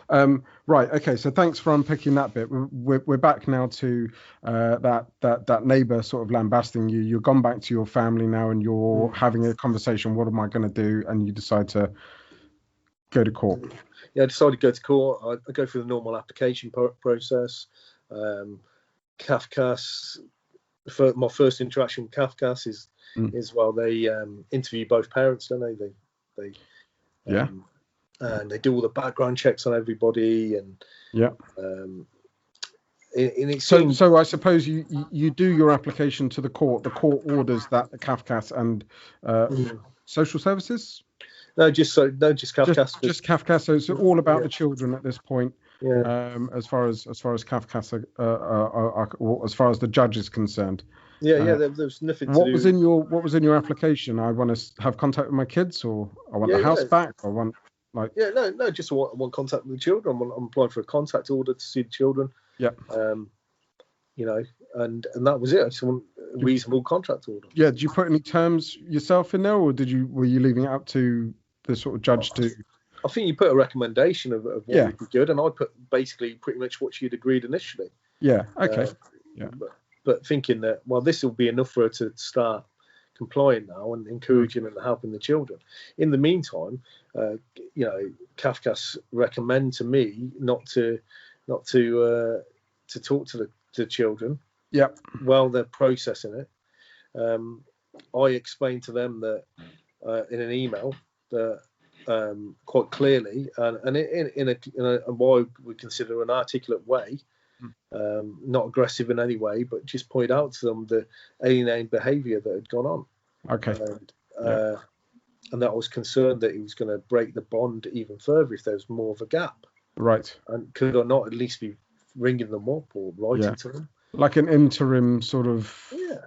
S2: Right. Okay. So thanks for unpicking that bit. We're back now to that neighbour sort of lambasting you. You've gone back to your family now and you're having a conversation. What am I going to do? And you decide to go to court.
S1: Yeah, I decided to go to court. I go through the normal application process. CAFCAS. My first interaction with CAFCAS is well, they interview both parents, don't they? And they do all the background checks on everybody, and
S2: so I suppose you do your application to the court. The court orders that the CAFCAS and social services.
S1: No, just CAFCAS.
S2: Just CAFCAS. So it's all about the children at this point. As far as CAFCAS, or as far as the judge is concerned.
S1: There's nothing.
S2: What was in your application? I want to have contact with my kids, or I want the house back, or want
S1: just want contact with the children. I'm applying for a contact order to see the children.
S2: Yeah.
S1: And that was it. I just want a reasonable contract order.
S2: Yeah. Did you put any terms yourself in there, or were you leaving it up to the sort of judge to?
S1: I think you put a recommendation of what would be good, and I put basically pretty much what she'd agreed initially.
S2: Yeah. Okay.
S1: But thinking that, well, this will be enough for her to start complying now and encouraging and helping the children. In the meantime, CAFCAS recommend to me not to talk to the children.
S2: Yeah.
S1: While they're processing it. I explained to them that in an email that quite clearly and in a what we consider an articulate way. Not aggressive in any way, but just point out to them the alienating behaviour that had gone on.
S2: Okay.
S1: And that I was concerned that he was going to break the bond even further if there was more of a gap.
S2: Right.
S1: And could I not at least be ringing them up or writing to them?
S2: Like an interim sort of...
S1: Yeah.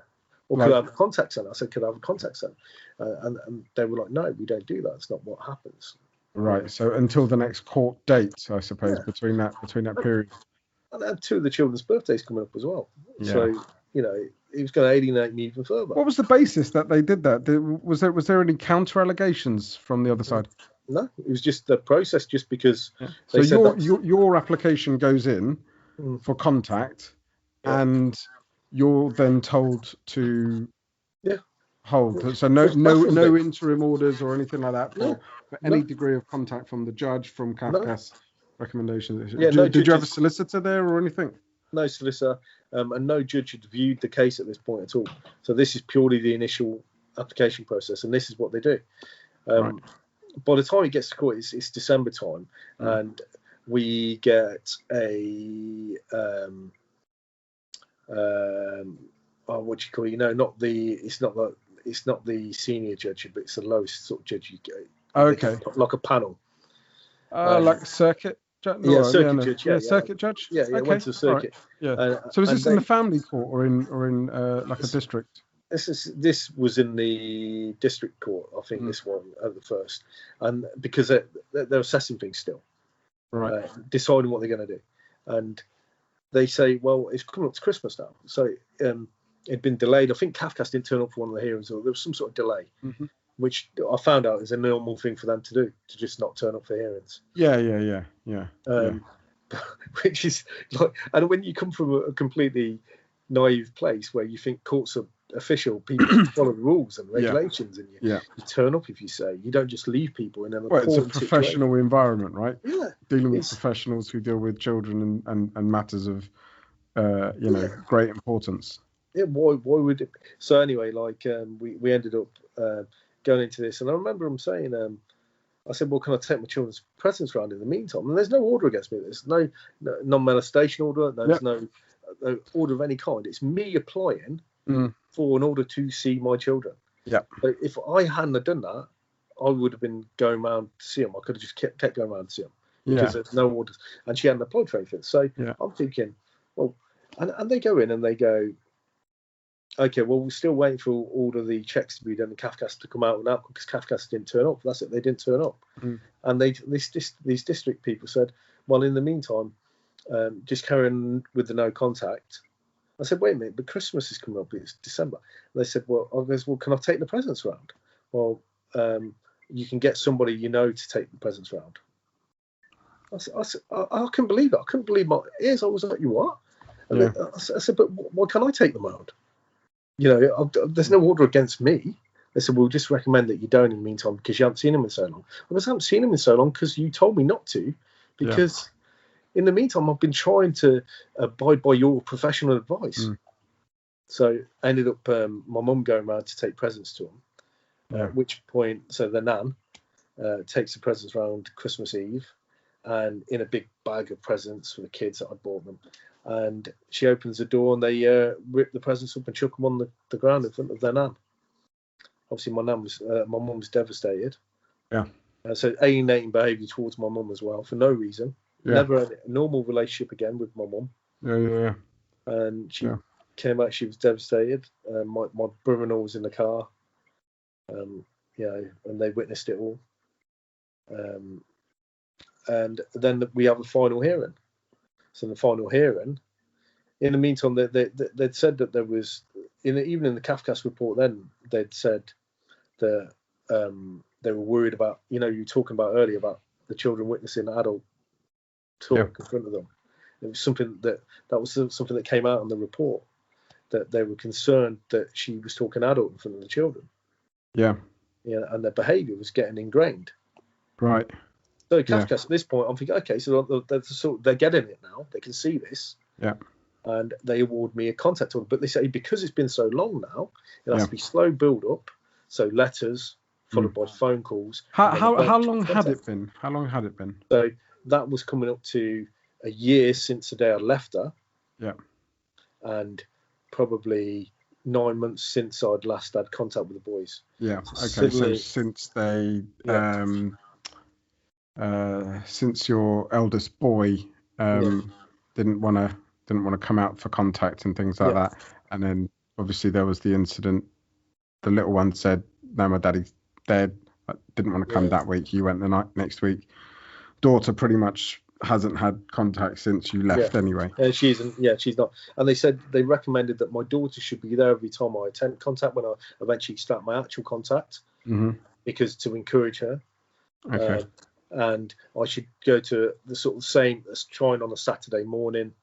S1: Or could I have a contact centre? I said, could I have a contact centre? And they were like, no, we don't do that. It's not what happens.
S2: Right. So until the next court date, I suppose, between that period.
S1: And two of the children's birthdays coming up as well. Yeah. So, he was going to alienate me even further.
S2: What was the basis that they did that? Was there any counter allegations from the other side?
S1: No, it was just the process, just because.
S2: Yeah. So your application goes in for contact, and you're then told to hold. So no interim orders or anything like that for any degree of contact from the judge, from CAFCAS. Recommendations. Did you have a solicitor there or anything?
S1: No solicitor, and no judge had viewed the case at this point at all. So this is purely the initial application process, and this is what they do. Right. By the time it gets to court, it's December time, and we get a what do you call it? It's not the senior judge, but it's the lowest sort of judge you get.
S2: Okay.
S1: Like a panel.
S2: Like circuit.
S1: Circuit judge.
S2: Circuit judge.
S1: Yeah,
S2: okay.
S1: Went to the circuit.
S2: Right. Yeah. So is this in the family court or in like a district?
S1: This was in the district court, I think. This one at the first, and because they're assessing things still,
S2: right?
S1: Deciding what they're going to do, and they say, well, it's coming up to Christmas now, so it'd been delayed. I think CAFCAS didn't turn up for one of the hearings, or there was some sort of delay. Which I found out is a normal thing for them to do, to just not turn up for hearings.
S2: Yeah.
S1: Which is like, and when you come from a completely naive place where you think courts are official, people follow the rules and regulations, and you turn up if you say, you don't just leave people in an
S2: it's a professional environment, right?
S1: Yeah.
S2: Dealing with professionals who deal with children and matters of, great importance.
S1: Yeah, why would it? So anyway, we ended up going into this, and I remember him saying, I said, well, can I take my children's presents around in the meantime? And there's no order against me. There's no non-molestation order. There's no order of any kind. It's me applying for an order to see my children.
S2: Yeah.
S1: So if I hadn't have done that, I would have been going around to see them. I could have just kept going around to see them because there's no orders. And she hadn't applied for anything. So I'm thinking, well, And they go in and they go, okay, well, we're still waiting for all of the checks to be done and CAFCAS to come out and out, because CAFCAS didn't turn up. That's it, they didn't turn up. And these district people said, well, in the meantime, just carry on with the no contact. I said, wait a minute, but Christmas is coming up, it's December. And they said, well, can I take the presents round? Well, you can get somebody to take the presents round. I couldn't believe it. I couldn't believe my ears. I was like, you what? And I said, but why can't I take them round? There's no order against me. They said, we'll just recommend that you don't in the meantime because you haven't seen him in so long. I haven't seen him in so long because you told me not to, because in the meantime, I've been trying to abide by your professional advice. So I ended up my mum going around to take presents to him, at which point, so the nan takes the presents round Christmas Eve and in a big bag of presents for the kids that I bought them. And she opens the door and they rip the presents up and chuck them on the ground in front of their nan. Obviously, my mum was devastated. So alienating behaviour towards my mum as well for no reason. Never had a normal relationship again with my mum. And she came out. She was devastated. My brother-in-law was in the car. And they witnessed it all. And then we have a final hearing. So in the final hearing, in the meantime, they'd said that there was, even in the CAFCAS report then, they'd said that they were worried about, you were talking about earlier about the children witnessing adult talk in front of them. It was something that came out in the report, that they were concerned that she was talking adult in front of the children. And their behaviour was getting ingrained.
S2: Right.
S1: So CAFCAS at this point, I'm thinking, okay, so they're getting it now. They can see this. And they award me a contact order. But they say because it's been so long now, it has to be slow build up. So letters followed by phone calls.
S2: How long had it been? How long had it been?
S1: So that was coming up to a year since the day I left her. And probably 9 months since I'd last had contact with the boys.
S2: So since they since your eldest boy didn't want to come out for contact and things like that, and then obviously there was the incident. The little one said, "No, my daddy's dead. I didn't want to come that week. You went the next week." Daughter pretty much hasn't had contact since you left anyway.
S1: She's not. And they said they recommended that my daughter should be there every time I attend contact when I eventually start my actual contact, because to encourage her. And I should go to the sort of same as trying on a Saturday morning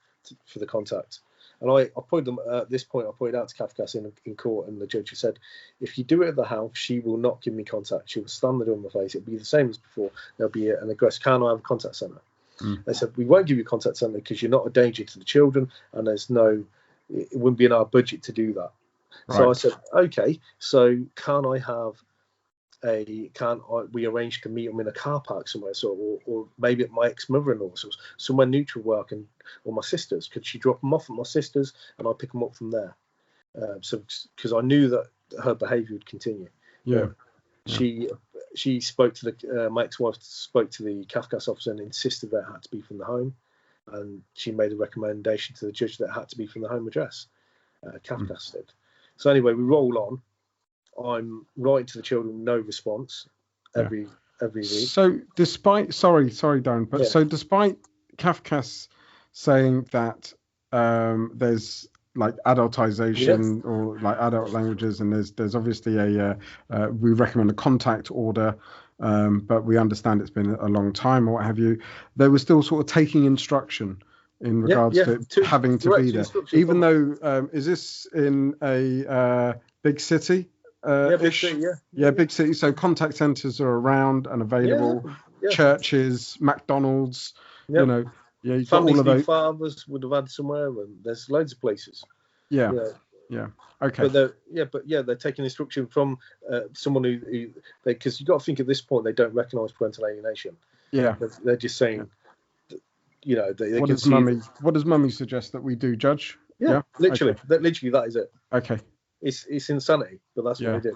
S1: for the contact. And I pointed them at this point. I pointed out to CAFCAS in court, and the judge said, if you do it at the house, she will not give me contact. She will stand there on my face. It'll be the same as before. There'll be an aggressive. Can I have a contact centre? They said, we won't give you a contact centre because you're not a danger to the children, and it wouldn't be in our budget to do that. So I said, okay, so we arrange to meet them in a car park somewhere, or maybe at my ex-mother-in-law's, or somewhere neutral where I can, or my sister's. Could she drop them off at my sister's and I pick them up from there? So because I knew that her behaviour would continue. She spoke to my ex-wife spoke to the CAFCAS officer and insisted that it had to be from the home, and she made a recommendation to the judge that it had to be from the home address. CAFCAS did. So anyway, we roll on. I'm writing to the children, no response every week.
S2: So despite, sorry, Darren, but so despite CAFCAS saying that there's like adultization or like adult languages, and there's obviously we recommend a contact order, but we understand it's been a long time or what have you. They were still sort of taking instruction in regards to having to be there, even though is this in a big city?
S1: Big city,
S2: big city. So contact centres are around and available. Churches, McDonald's, you know, you've got all of those.
S1: Farmers would have had somewhere, and there's loads of places. Okay. But they're taking instruction from someone who because you've got to think at this point they don't recognise parental alienation. They're just saying,
S2: what does mummy suggest that we do, Judge?
S1: Literally, literally that is it.
S2: Okay.
S1: It's insanity, but that's what they did.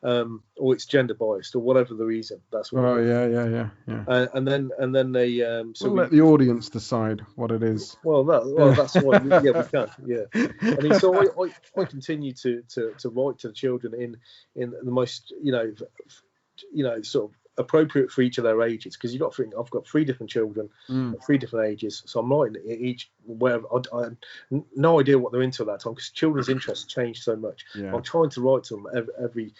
S1: or it's gender biased, or whatever the reason. That's what.
S2: Oh yeah.
S1: And then they
S2: we'll let the audience decide what it is.
S1: Well, that's why. Yeah, we can. Yeah, I mean, so I continue to write to the children in the most sort of appropriate for each of their ages, because I've got 3 different children, 3 different ages, so I'm writing each where I have no idea what they're into at that time, because children's interests change so much. I'm trying to write to them every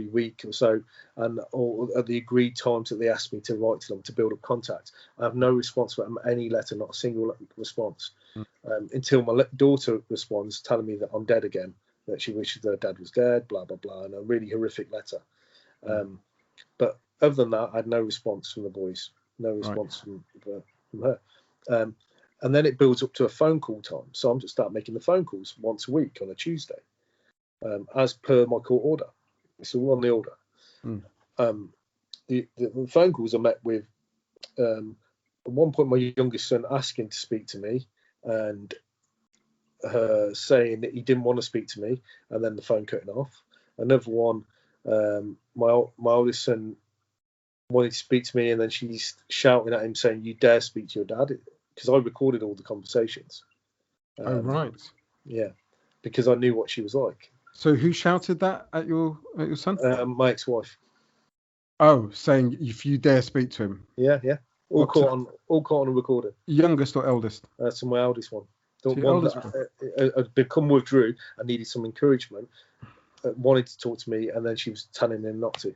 S1: week or so, and or at the agreed times that they ask me to write to them to build up contact. I have no response from any letter, not a single response, until my daughter responds telling me that I'm dead again, that she wishes her dad was dead, blah blah blah, and a really horrific letter. But other than that, I had no response from the boys, no response from her. And then it builds up to a phone call time. So I'm just start making the phone calls once a week on a Tuesday, as per my court order. It's all on the order. The phone calls are met with, at one point, my youngest son asking to speak to me, and saying that he didn't want to speak to me, and then the phone cutting off. Another one, my oldest son wanted to speak to me, and then she's shouting at him saying, "You dare speak to your dad," because I recorded all the conversations.
S2: Oh right.
S1: Yeah, because I knew what she was like.
S2: So who shouted that at your son?
S1: My ex-wife.
S2: Oh, saying if you dare speak to him.
S1: Yeah. All caught on a recording.
S2: Youngest or eldest?
S1: So my eldest one. The one
S2: eldest
S1: that had become withdrew and needed some encouragement, wanted to talk to me, and then she was telling him not to.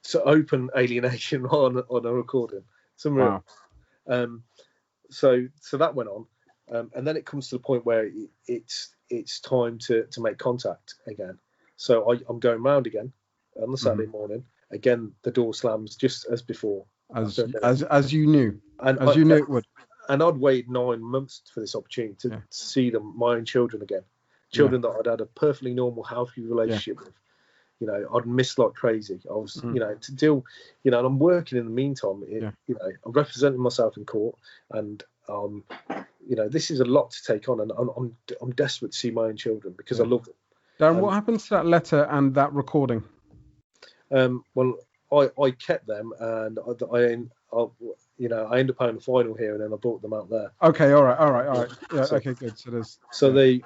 S1: So open alienation on a recording. Some real.
S2: Wow.
S1: So that went on, and then it comes to the point where it's time to make contact again. So I'm going round again on the Saturday morning. Again, the door slams just as before.
S2: As you knew, and you knew it would.
S1: And I'd waited 9 months for this opportunity to see them, my own children again, children that I'd had a perfectly normal, healthy relationship with. I'd missed like crazy. I was, to deal, and I'm working in the meantime. I'm representing myself in court, and this is a lot to take on, and I'm desperate to see my own children because I love them.
S2: Darren, what happened to that letter and that recording?
S1: Well, I kept them, and I ended up having a final here, and then I brought them out there.
S2: Okay, all right. Yeah, so, okay, good. So there's.
S1: So they.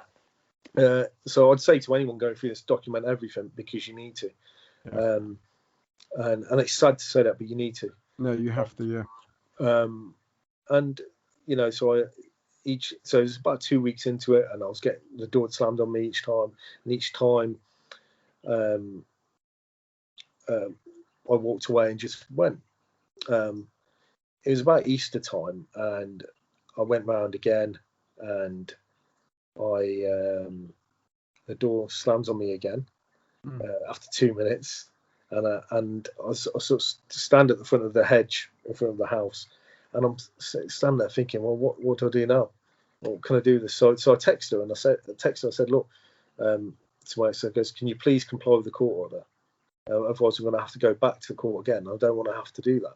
S1: So I'd say to anyone going through this, document everything because you need to. And it's sad to say that, but you need to.
S2: No, you have to, yeah.
S1: And so it was about 2 weeks into it, and I was getting the door slammed on me each time, and each time, I walked away and just went. It was about Easter time, and I went round again, and the door slams on me again after 2 minutes, and I sort of stand at the front of the hedge in front of the house, and I'm standing there thinking, well, what do I do now? What can I do this? So I text her, and I said, look, to my ex, I goes, can you please comply with the court order? Otherwise, I'm going to have to go back to the court again. I don't want to have to do that.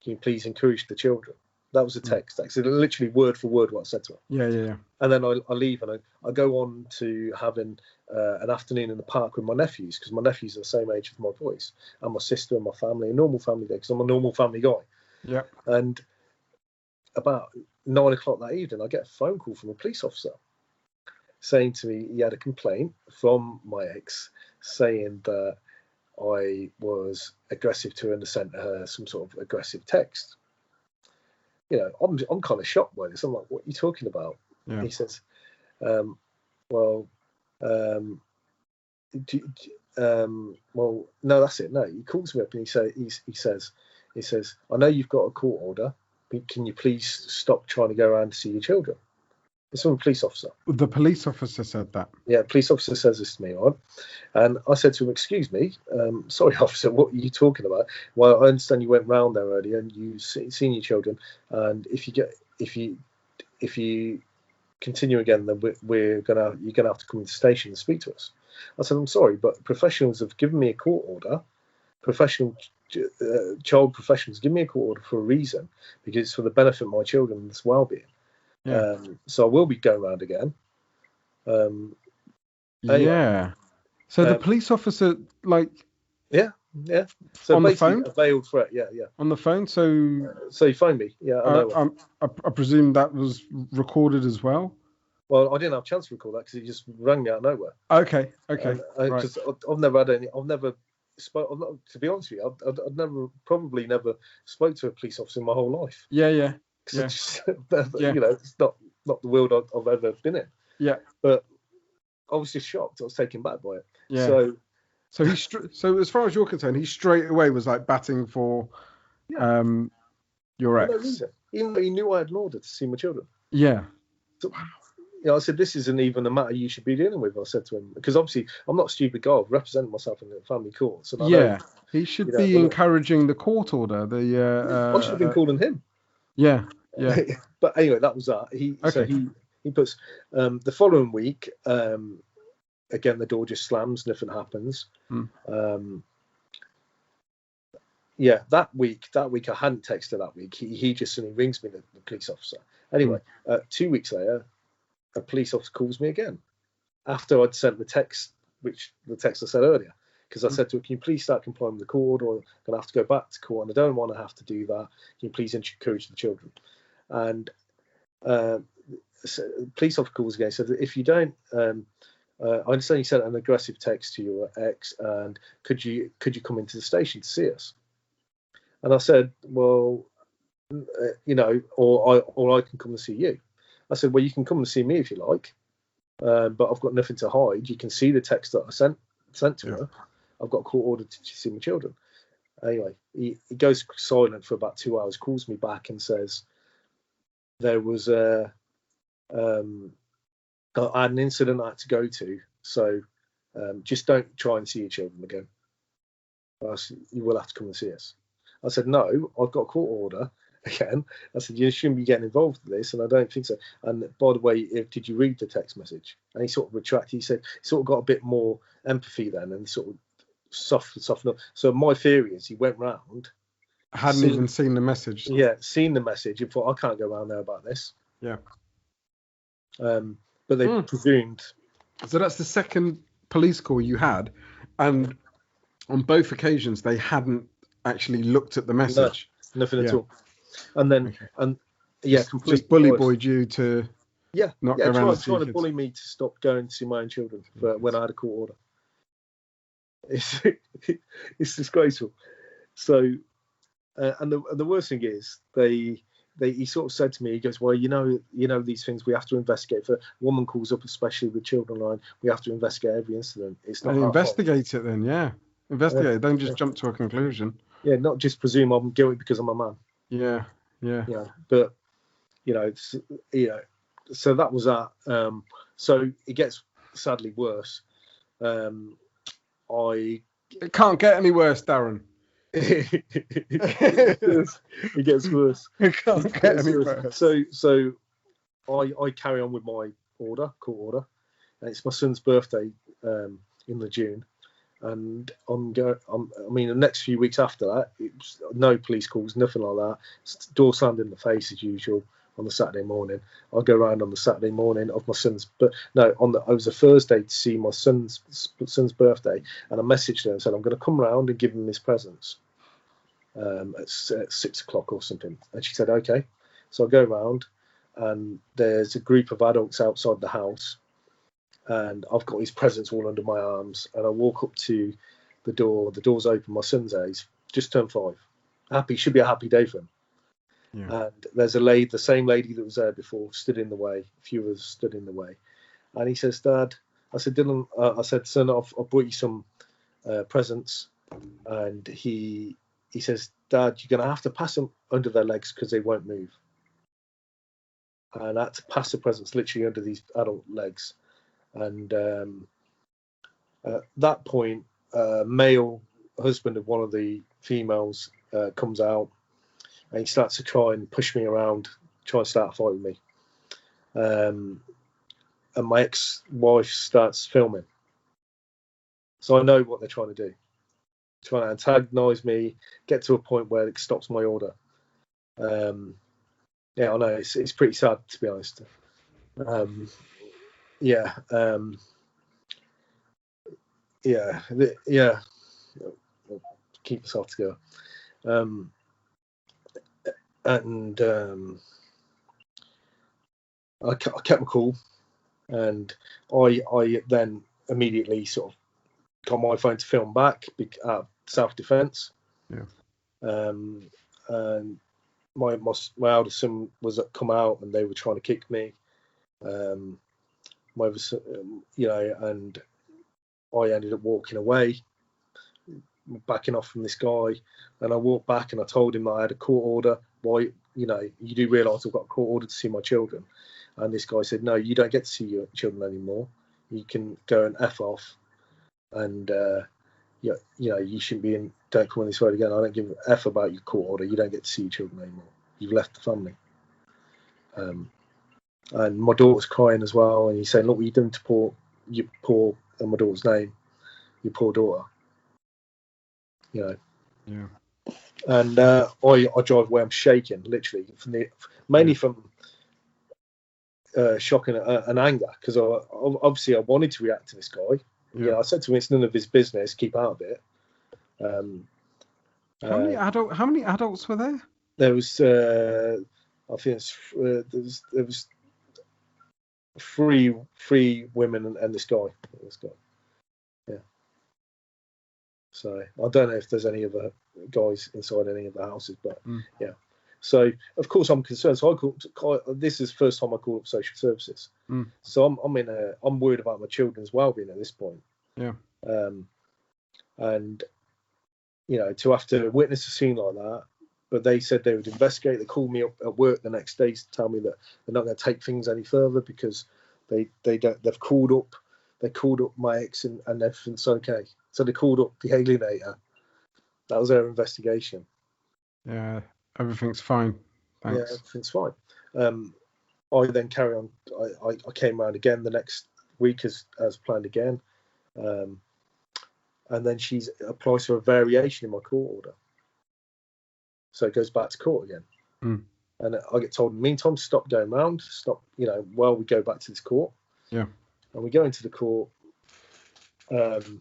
S1: Can you please encourage the children? That was a text. So literally word for word what I said to her.
S2: Yeah.
S1: And then I leave, and I go on to having an afternoon in the park with my nephews, because my nephews are the same age as my boys, and my sister and my family, a normal family day, because I'm a normal family guy.
S2: Yeah.
S1: And about 9 o'clock that evening, I get a phone call from a police officer saying to me he had a complaint from my ex saying that I was aggressive to her and sent her some sort of aggressive text. I'm kind of shocked by this. I'm like, what are you talking about?
S2: Yeah.
S1: He says, well, no, that's it. No, he calls me up and he says, I know you've got a court order, but can you please stop trying to go around to see your children? It's from a police officer.
S2: The police officer said that? Yeah,
S1: police officer says this to me, right? And I said to him, excuse me, sorry, officer, what are you talking about? Well, I understand you went round there earlier and you've seen your children, and if you continue again, then you're gonna have to come to the station and speak to us. I said, I'm sorry, but professionals have given me a court order. Child professionals give me a court order for a reason, because it's for the benefit of my children's well-being.
S2: Yeah.
S1: So I will be going around again.
S2: Yeah. So the police officer, like,
S1: yeah. So
S2: on the
S1: basically,
S2: phone?
S1: a veiled threat. Yeah.
S2: On the phone. So
S1: So he phoned me. Yeah, I know.
S2: I presume that was recorded as well.
S1: Well, I didn't have a chance to record that because he just rang me out of nowhere.
S2: Okay.
S1: Right.
S2: Right.
S1: Because I've never had any. I've never spoke. To be honest with you, I've probably never spoke to a police officer in my whole life.
S2: Yeah.
S1: Because
S2: Yeah.
S1: you know, it's not the world I've ever been in.
S2: Yeah.
S1: But I was just shocked. I was taken back by it.
S2: Yeah. So so as far as you're concerned, he straight away was like batting for your ex.
S1: No reason. Even though he knew I had an order to see my children.
S2: Yeah.
S1: So, you know, I said, this isn't even a matter you should be dealing with. I said to him, because obviously I'm not a stupid guy. I've represented myself in the family courts. And I know,
S2: he should be encouraging the court order.
S1: I should have been calling him.
S2: Yeah.
S1: But anyway, that was that. So he puts the following week. Again, the door just slams. Nothing happens. That week I hadn't texted that week. He just suddenly rings me, the police officer. Anyway, 2 weeks later, a police officer calls me again after I'd sent the text, the text I said earlier, because I said to him, "Can you please start complying with the court, or I'm going to have to go back to court, and I don't want to have to do that. Can you please encourage the children?" And so police officer calls again, said, "If you don't, I understand you sent an aggressive text to your ex, and could you come into the station to see us?" And I said, "Well, you know, or I can come and see you." I said, "Well, you can come and see me if you like, but I've got nothing to hide. You can see the text that I sent to her. I've got a court order to see my children." Anyway, he goes silent for about 2 hours, calls me back and says, "There was I had an incident I had to go to, so just don't try and see your children again. You will have to come and see us." I said, "No, I've got a court order." Again, I said, "You shouldn't be getting involved in this, and I don't think so. And by the way, did you read the text message?" And he sort of retracted. He said, he sort of got a bit more empathy then, and sort of softened up. So my theory is he went round,
S2: hadn't even seen the message.
S1: Yeah, seen the message, and thought, "I can't go around there about this."
S2: Yeah.
S1: But they presumed.
S2: So that's the second police call you had, and on both occasions they hadn't actually looked at the message.
S1: No, nothing at all. And then, completely
S2: just bully boyed you to not go around
S1: trying to bully me to stop going to see my own children when I had a court order. It's disgraceful. So, and the worst thing is he sort of said to me, he goes, "Well, you know these things we have to investigate. If a woman calls up, especially with children line, we have to investigate every incident. It's not
S2: investigate it then, investigate. Don't just jump to a conclusion.
S1: Yeah, not just presume I'm guilty because I'm a man."
S2: Yeah.
S1: But so that was that. So it gets sadly worse.
S2: It can't get any worse, Darren.
S1: It gets worse.
S2: It can't get any worse.
S1: So I carry on with my court order, and it's my son's birthday in the June. And the next few weeks after that, it's no police calls, nothing like that. Door slammed in the face as usual on the Saturday morning. I go around on the Saturday morning of my son's, but no, it was a Thursday to see my son's birthday, and I messaged her and said, "I'm going to come round and give him his presents at 6 o'clock or something." And she said, "Okay." So I go round, and there's a group of adults outside the house. And I've got his presents all under my arms, and I walk up to the door. The door's open. My son's age, just turned 5. Should be a happy day for him. Yeah. And there's the same lady that was there before, stood in the way. A few of us stood in the way. And he says, "Dad," I said, "Dylan," I said, "Son, I've brought you some presents." And he says, "Dad, you're going to have to pass them under their legs because they won't move." And I had to pass the presents literally under these adult legs. And at that point, male husband of one of the females comes out, and he starts to try and push me around, try and start a fight with me. And my ex-wife starts filming. So I know what they're trying to do. Trying to antagonise me, get to a point where it stops my order. I know, it's pretty sad, to be honest. yeah, keep yourself together. And I kept my cool, and I then immediately sort of got my phone to film back, self-defense.
S2: Yeah.
S1: And my eldest son was come out, and they were trying to kick me. And I ended up walking away, backing off from this guy, and I walked back and I told him that I had a court order. Why, you do realise I've got a court order to see my children? And this guy said, no, you don't get to see your children anymore. You can go and F off, and you shouldn't be in. Don't come on this road again. I don't give a F about your court order. You don't get to see your children anymore. You've left the family. And my daughter's crying as well, and he's saying, look what you're doing to your poor, and my daughter's name, your poor daughter.
S2: Yeah.
S1: And I drive away. I'm shaking, literally, mainly from shock and anger, because obviously I wanted to react to this guy. I said to him, it's none of his business. Keep out of it.
S2: How many adults were there?
S1: There was, I think there was three women and this guy. Yeah. So I don't know if there's any other guys inside any of the houses, but yeah. So of course I'm concerned. So this is the first time I called up social services. So I'm worried about my children's well-being at this point.
S2: Yeah.
S1: And to have to witness a scene like that, but they said they would investigate. They called me up at work the next day to tell me that they're not going to take things any further because they've called up my ex and everything's okay. So they called up the alienator. That was their investigation.
S2: Yeah, everything's fine. Thanks.
S1: Yeah, everything's fine. I then carry on. I came around again the next week as planned again. And then she applies for a variation in my court order. So it goes back to court again. And I get told in the meantime, stop going round, while we go back to this court.
S2: Yeah.
S1: And we go into the court, and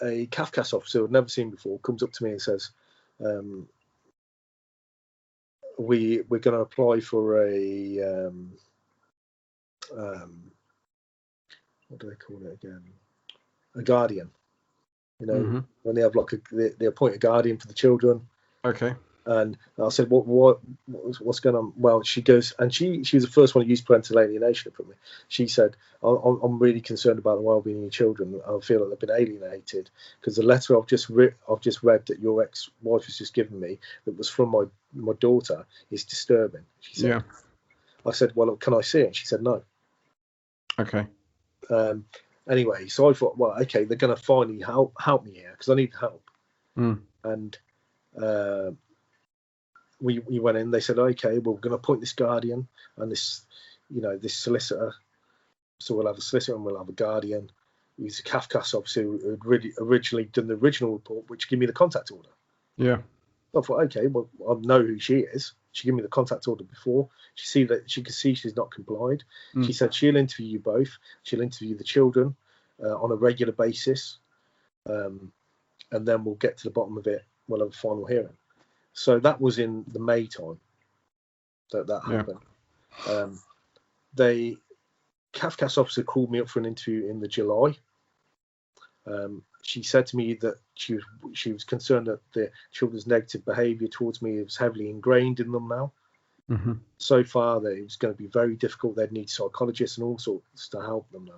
S1: a CAFCAS officer I've never seen before comes up to me and says, we're going to apply for a, what do they call it again? A guardian. When they have they appoint a guardian for the children.
S2: Okay.
S1: And I said, what's going on? Well, she goes, and she was the first one to use parental alienation from me. She said, I'm really concerned about the well-being of your children. I feel like they've been alienated because the letter I've just read that your ex-wife has just given me, that was from my daughter, is disturbing. She said.
S2: Yeah.
S1: I said, well, can I see it? And she said, no. Okay. Anyway, so I thought, well, okay, they're going to finally help me here because I need help. And we went in. They said, okay, well, we're going to appoint this guardian and this solicitor. So we'll have a solicitor and we'll have a guardian. He's a CAFCAS officer who had really originally done the original report, which gave me the contact order.
S2: Yeah.
S1: I thought, okay, well, I know who she is. She gave me the contact order before. She could see she's not complied. She said she'll interview you both. She'll interview the children on a regular basis, and then we'll get to the bottom of it. We'll have a final hearing. So that was in the May time that happened. The CAFCAS officer called me up for an interview in the July. She said to me that she was concerned that the children's negative behaviour towards me was heavily ingrained in them now. So far that it was going to be very difficult. They'd need psychologists and all sorts to help them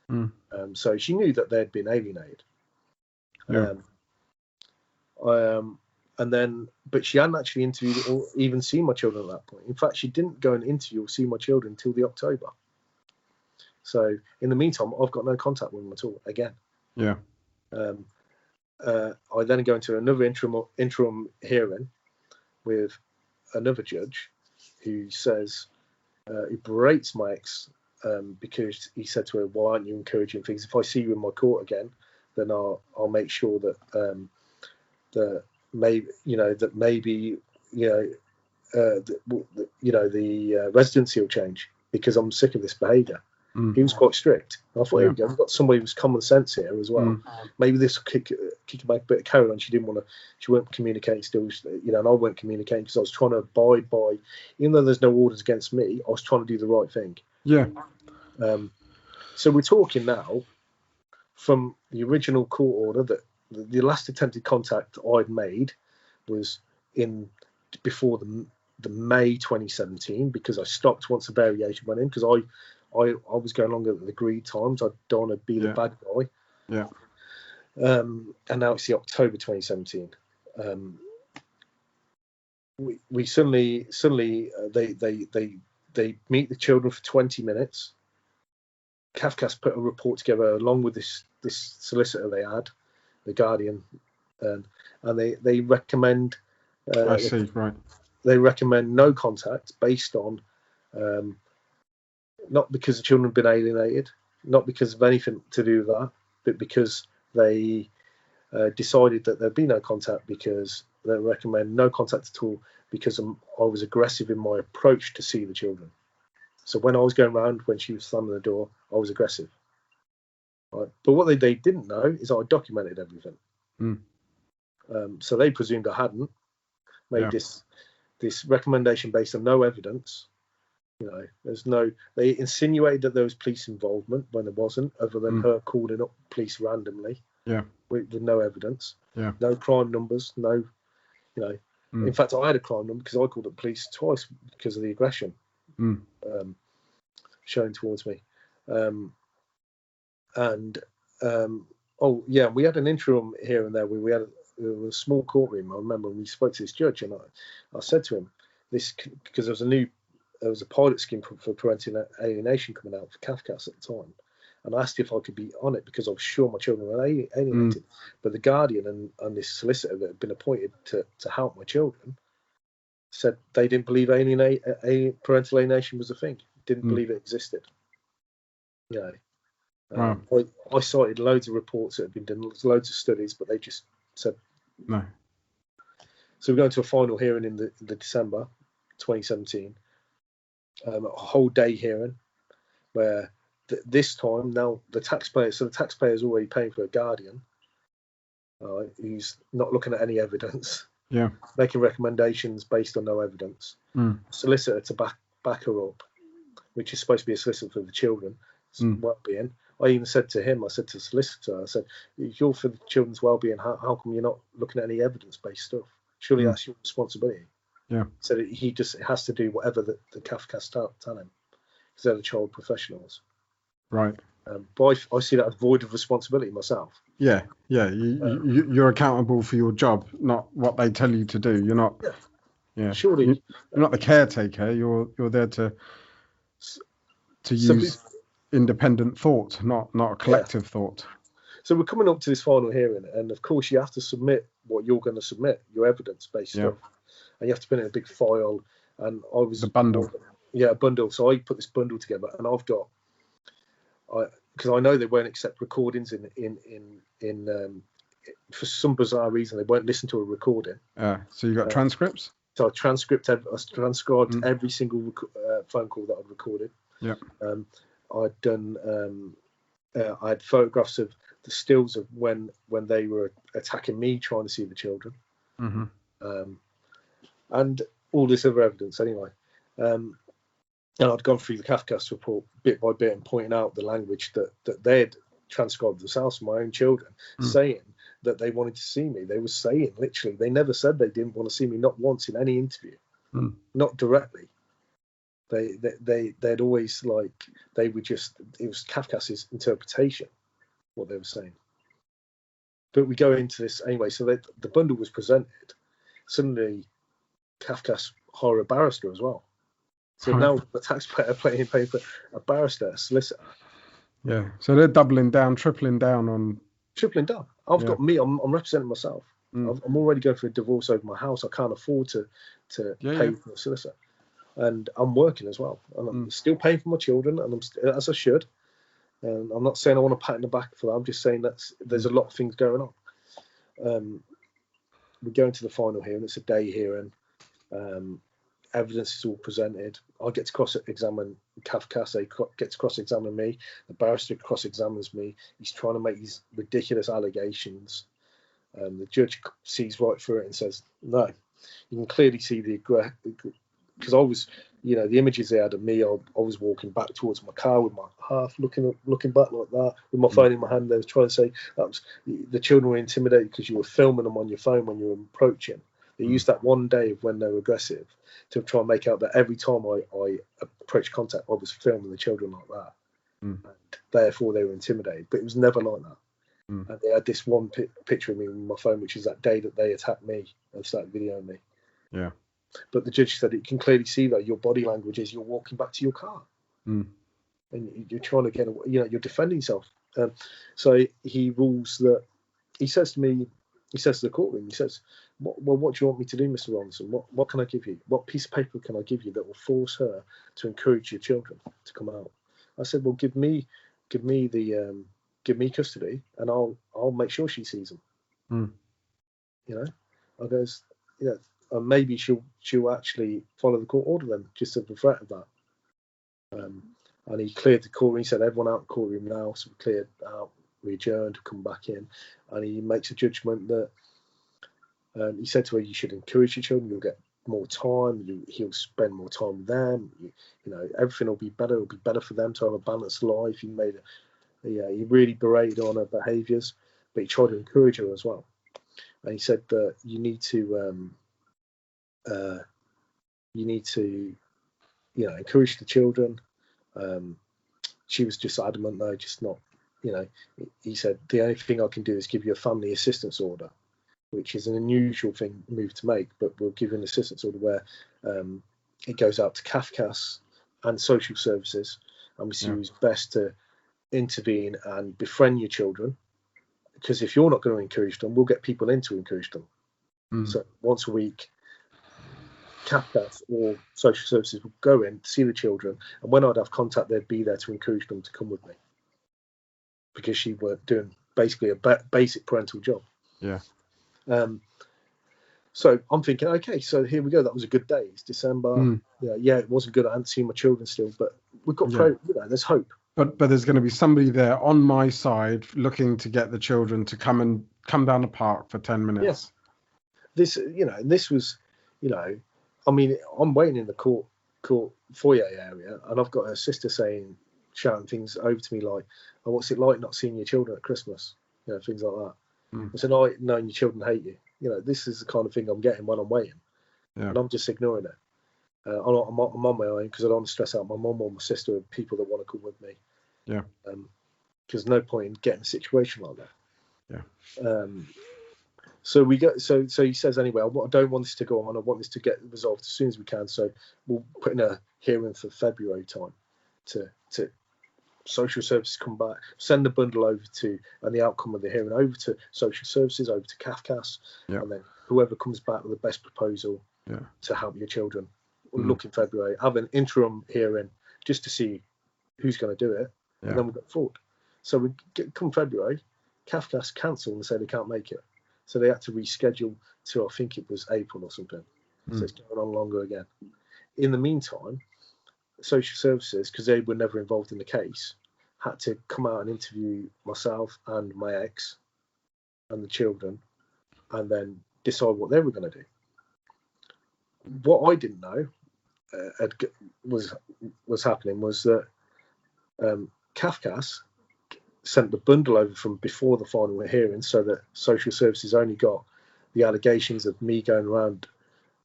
S1: now. So she knew that they'd been alienated. But she hadn't actually interviewed or even seen my children at that point. In fact, she didn't go and interview or see my children until the October. So in the meantime, I've got no contact with them at all again.
S2: Yeah.
S1: I then go into another interim hearing with another judge who says he berates my ex because he said to her, "Why aren't you encouraging things? If I see you in my court again, then I'll make sure that the residency will change because I'm sick of this behaviour." He was quite strict. And I thought,
S2: Yeah.
S1: here we go, we've got somebody who's common sense here as well. Maybe this will kick her back a bit of carry on. She weren't communicating still, and I weren't communicating because I was trying to abide by, even though there's no orders against me, I was trying to do the right thing.
S2: Yeah.
S1: So we're talking now from the original court order that the last attempted contact I'd made was before the May 2017, because I stopped once the variation went in, because I was going along at the agreed times. I don't want to be the bad guy.
S2: Yeah.
S1: And now it's the October 2017. We suddenly they meet the children for 20 minutes. Kafkas put a report together along with this solicitor they had, the guardian, and they recommend.
S2: I see. Right.
S1: They recommend no contact based on, not because the children have been alienated, not because of anything to do with that, but because they decided that there'd be no contact, because they recommend no contact at all because I was aggressive in my approach to see the children. So when I was going around, when she was slamming the door, I was aggressive. Right? But what they didn't know is I documented everything. So they presumed I hadn't made this recommendation based on no evidence. They insinuated that there was police involvement when there wasn't, other than her calling up police randomly. Yeah. With no evidence. Yeah. No crime numbers. No, In fact, I had a crime number because I called up police twice because of the aggression shown towards me. We had an interim here and there where we had a small courtroom. I remember we spoke to this judge, and I said to him this, because there was a pilot scheme for parental alienation coming out for Kafkas at the time, and I asked if I could be on it because I was sure my children were alienated. But the guardian and this solicitor that had been appointed to help my children said they didn't believe parental alienation was a thing. Didn't believe it existed. I cited loads of reports that had been done, loads of studies, but they just said no. So we're going to a final hearing in the December 2017, a whole day hearing where this time now the taxpayer's already paying for a guardian who's not looking at any evidence, making recommendations based on no evidence, solicitor to back her up, which is supposed to be a solicitor for the children's well-being. I even said to him, I said to the solicitor, I said, if you're for the children's well-being, how come you're not looking at any evidence-based stuff? Surely that's your responsibility. Yeah. So he just has to do whatever the Kafkas tell him, because they're the child professionals. Right. But I see that as void of responsibility myself.
S2: Yeah. You're accountable for your job, not what they tell you to do. You're not. Yeah. Surely you're not the caretaker. You're there to use independent thought, not a collective thought.
S1: So we're coming up to this final hearing, and of course you have to submit what you're going to submit, your evidence-based stuff, and you have to put it in a big file. And I was
S2: the bundle.
S1: A bundle. So I put this bundle together, and I've got, because I know they won't accept recordings in for some bizarre reason they won't listen to a recording.
S2: So you got transcripts.
S1: So I transcribed every single phone call that I'd recorded. Yeah. I'd done. I had photographs of the stills of when they were attacking me, trying to see the children, and all this other evidence. Anyway, and I'd gone through the Kafkas report bit by bit and pointing out the language that they had transcribed themselves from my own children, saying that they wanted to see me. They were saying literally, they never said they didn't want to see me, not once in any interview, not directly. They'd always they would just, it was Kafkas's interpretation what they were saying. But we go into this anyway. So the bundle was presented. Suddenly, Kafkas hired a barrister as well. So now the taxpayer paying for a barrister, a solicitor.
S2: Yeah. So they're doubling down, tripling down on.
S1: Tripling down. I've got me. I'm representing myself. I'm already going for a divorce over my house. I can't afford to pay for a solicitor. And I'm working as well, and I'm still paying for my children, and as I should. And I'm not saying I want to pat in the back for that. I'm just saying that there's a lot of things going on. We go into the final hearing. It's a day hearing. evidence is all presented. I get to cross-examine Kafkas. They get to cross-examine me. The barrister cross-examines me. He's trying to make these ridiculous allegations. The judge sees right through it and says, no. You can clearly see because I was, the images they had of me, I was walking back towards my car with my half looking back like that, with my phone in my hand. They was trying to say the children were intimidated because you were filming them on your phone when you were approaching. They used that one day of when they were aggressive to try and make out that every time I approached contact, I was filming the children like that. And therefore they were intimidated. But it was never like that. And they had this one picture of me on my phone, which is that day that they attacked me and started videoing me.
S2: Yeah.
S1: But the judge said, you can clearly see that your body language is you're walking back to your car. And you're trying to get away, you're defending yourself. So he rules that, he says to the courtroom, he says, what do you want me to do, Mr. Rolinson? What can I give you? What piece of paper can I give you that will force her to encourage your children to come out? I said, well, give me custody, and I'll make sure she sees them. I goes, and maybe she'll actually follow the court order then, just as a threat of that. And he cleared the courtroom. He said, everyone out of the courtroom now. So we cleared out, we adjourned, come back in, and he makes a judgment that he said to her, you should encourage your children. You'll get more time. He'll spend more time with them. Everything will be better. It'll be better for them to have a balanced life. He really berated on her behaviours, but he tried to encourage her as well. And he said that you need to encourage the children. She was just adamant, though, just not. He said the only thing I can do is give you a family assistance order, which is an unusual move to make, but we'll give you an assistance order where it goes out to Kafkas and social services, and we see who's best to intervene and befriend your children, because if you're not going to encourage them, we'll get people in to encourage them. So once a week, Kafkas or social services will go in, see the children, and when I'd have contact, they'd be there to encourage them to come with me, because she were doing basically a basic parental job. So I'm thinking, okay, so here we go. That was a good day. It's December. It wasn't good. I hadn't seen my children still, but we've got there's hope.
S2: But there's going to be somebody there on my side looking to get the children to come down the park for 10 minutes.
S1: Yes. This was, I'm waiting in the court foyer area, and I've got her sister shouting things over to me like, oh, what's it like not seeing your children at Christmas? Things like that. I said, oh, knowing your children hate you. This is the kind of thing I'm getting when I'm waiting. And I'm just ignoring it. I'm on my own because I don't want to stress out my mum or my sister or people that want to come with me. Because no point in getting a situation like that. So we go. So he says, anyway, I don't want this to go on. I want this to get resolved as soon as we can. So we'll put in a hearing for February time to social services come back, send the bundle over to, and the outcome of the hearing over to social services, over to Kafkas, and then whoever comes back with the best proposal to help your children. We'll look in February, have an interim hearing just to see who's going to do it, and then we'll go forward. So come February, Kafkas cancel and say they can't make it. So they had to reschedule to, I think it was April or something. So it's going on longer again. In the meantime, social services, because they were never involved in the case, had to come out and interview myself and my ex and the children, and then decide what they were going to do. What I didn't know was happening was that Kafkas sent the bundle over from before the final hearing, so that social services only got the allegations of me going around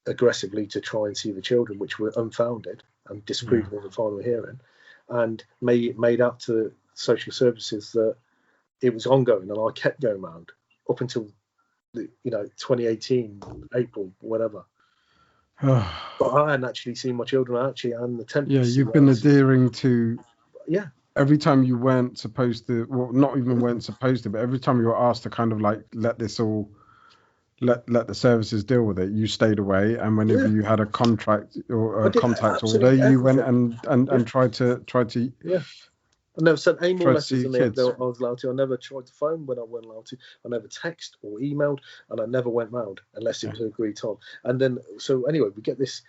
S1: aggressively to try and see the children, which were unfounded and disproven in the final hearing, and made out to social services that it was ongoing, and I kept going around up until 2018 April, whatever. But I hadn't actually seen my children. I actually hadn't attempted.
S2: You've been adhering to.
S1: Yeah.
S2: Every time you weren't supposed to, well, not even weren't supposed to, but every time you were asked to kind of like let the services deal with it, you stayed away. And whenever you had a contract or a contact order, you went and tried to.
S1: Yeah. I never sent any more letters than I was allowed to. I never tried to phone when I wasn't allowed to. I never text or emailed, and I never went round unless it was an agreed time. And then, so anyway, we get this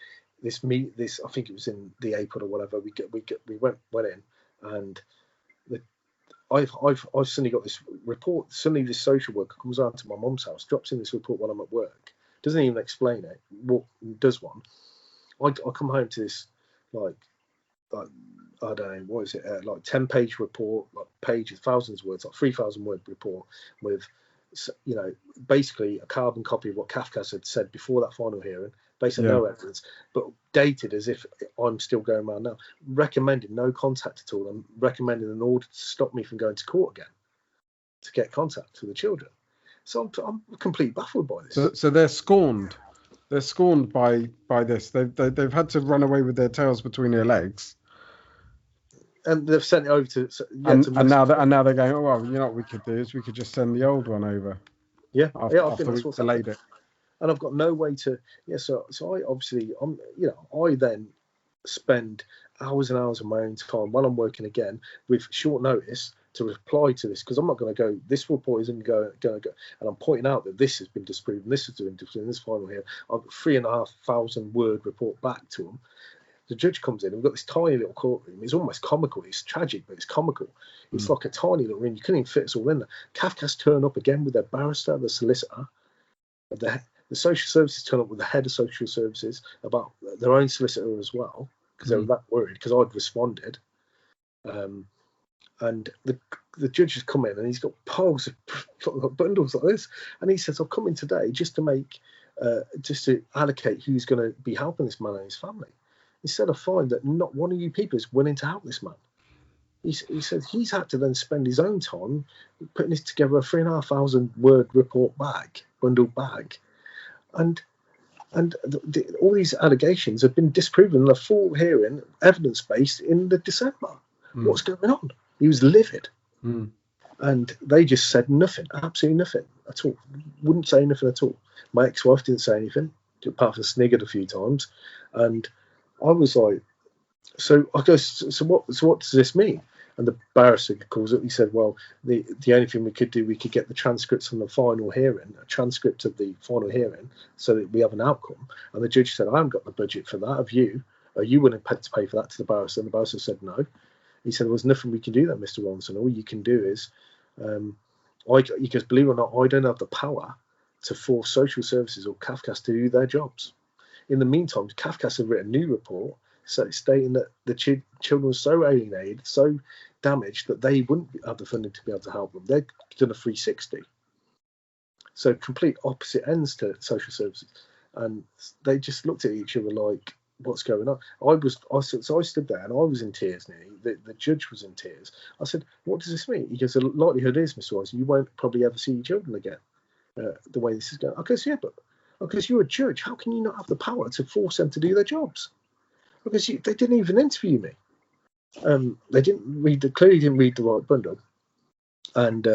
S1: this I think it was in the April or whatever. We went in, and I've suddenly got this report. Suddenly, this social worker comes around to my mum's house, drops in this report while I'm at work, doesn't even explain it. What does one? I come home to this like I don't know, what is it? Like 10-page report, like pages, thousands of words, like 3,000 word report with, basically a carbon copy of what Kafkas had said before that final hearing, based on no evidence, but dated as if I'm still going around now, recommending no contact at all, and recommending an order to stop me from going to court again to get contact with the children. So I'm completely baffled by this.
S2: So they're scorned. They're scorned by this. They've had to run away with their tails between their legs.
S1: And they've sent it over to.
S2: And now they're going, oh well, what we could do is we could just send the old one over.
S1: Yeah,
S2: I
S1: think that's what's delayed it. And I've got no way to. Yeah, so I obviously I then spend hours and hours of my own time while I'm working again with short notice to reply to this, because I'm not going to go. This report isn't going to go, and I'm pointing out that this has been disproven. This has been disproven. This final here, I've got 3,500 word report back to them. The judge comes in, and we've got this tiny little courtroom. It's almost comical. It's tragic, but it's comical. It's like a tiny little room. You couldn't even fit us all in there. Kafkas turn up again with their barrister, the solicitor. The social services turn up with the head of social services, about their own solicitor as well, because they were that worried, because I'd responded. And the judge has come in, and he's got piles of bundles like this. And he says, I've come in today just to allocate who's going to be helping this man and his family. Instead, I find that not one of you people is willing to help this man. He said he's had to then spend his own time putting this together, a 3,500 word report bundle bag. And all these allegations have been disproven in a full hearing, evidence-based, in the December. What's going on? He was livid. And they just said nothing, absolutely nothing at all. Wouldn't say anything at all. My ex-wife didn't say anything, apart from sniggered a few times. And I was like, so I go, so what does this mean? And the barrister calls up. He said, well, the only thing we could do, we could get the transcripts from the final hearing, a transcript of the final hearing, so that we have an outcome. And the judge said, I haven't got the budget for that. Have you? Are you willing to pay for that to the barrister? And the barrister said, no. He said, there's nothing we can do then, Mr. Rolinson. All you can do is, because believe it or not, I don't have the power to force social services or Kafkas to do their jobs. In the meantime, Kafkas had written a new report stating that the children were so alienated, so damaged, that they wouldn't have the funding to be able to help them. They'd done a 360. So complete opposite ends to social services. And they just looked at each other like, what's going on? I stood there and I was in tears nearly. The judge was in tears. I said, what does this mean? He goes, the likelihood is, Mr. Rolinson, you won't probably ever see your children again, the way this is going. I goes, yeah, but because you're a judge, how can you not have the power to force them to do their jobs? Because they didn't even interview me. They clearly didn't read the right bundle. And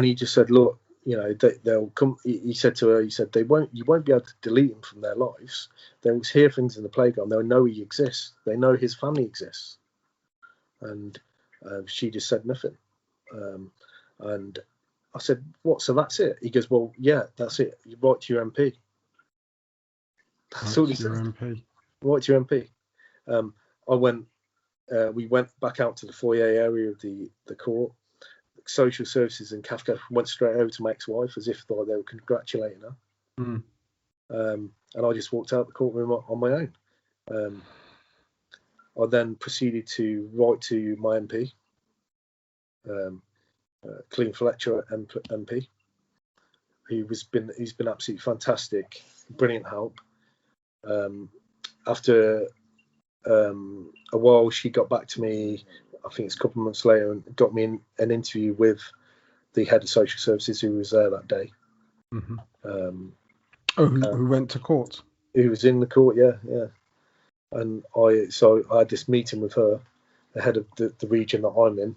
S1: he just said, look, they'll come. He said to her, you won't be able to delete them from their lives. They'll hear things in the playground. They'll know he exists. They know his family exists. And she just said nothing. And I said, what? So that's it? He goes, well, yeah, that's it. You write to your MP. That's all he said. MP. Write to your MP. We went back out to the foyer area of the court. Social services and Kafka went straight over to my ex-wife as if they were congratulating her. And I just walked out the courtroom on my own. I then proceeded to write to my MP, Clean Fletcher MP, who's been absolutely fantastic, brilliant help. After a while, she got back to me, I think it's a couple of months later, and got me an interview with the head of social services who was there that day.
S2: Who went to court?
S1: Who was in the court, yeah. And I had this meeting with her, the head of the region that I'm in,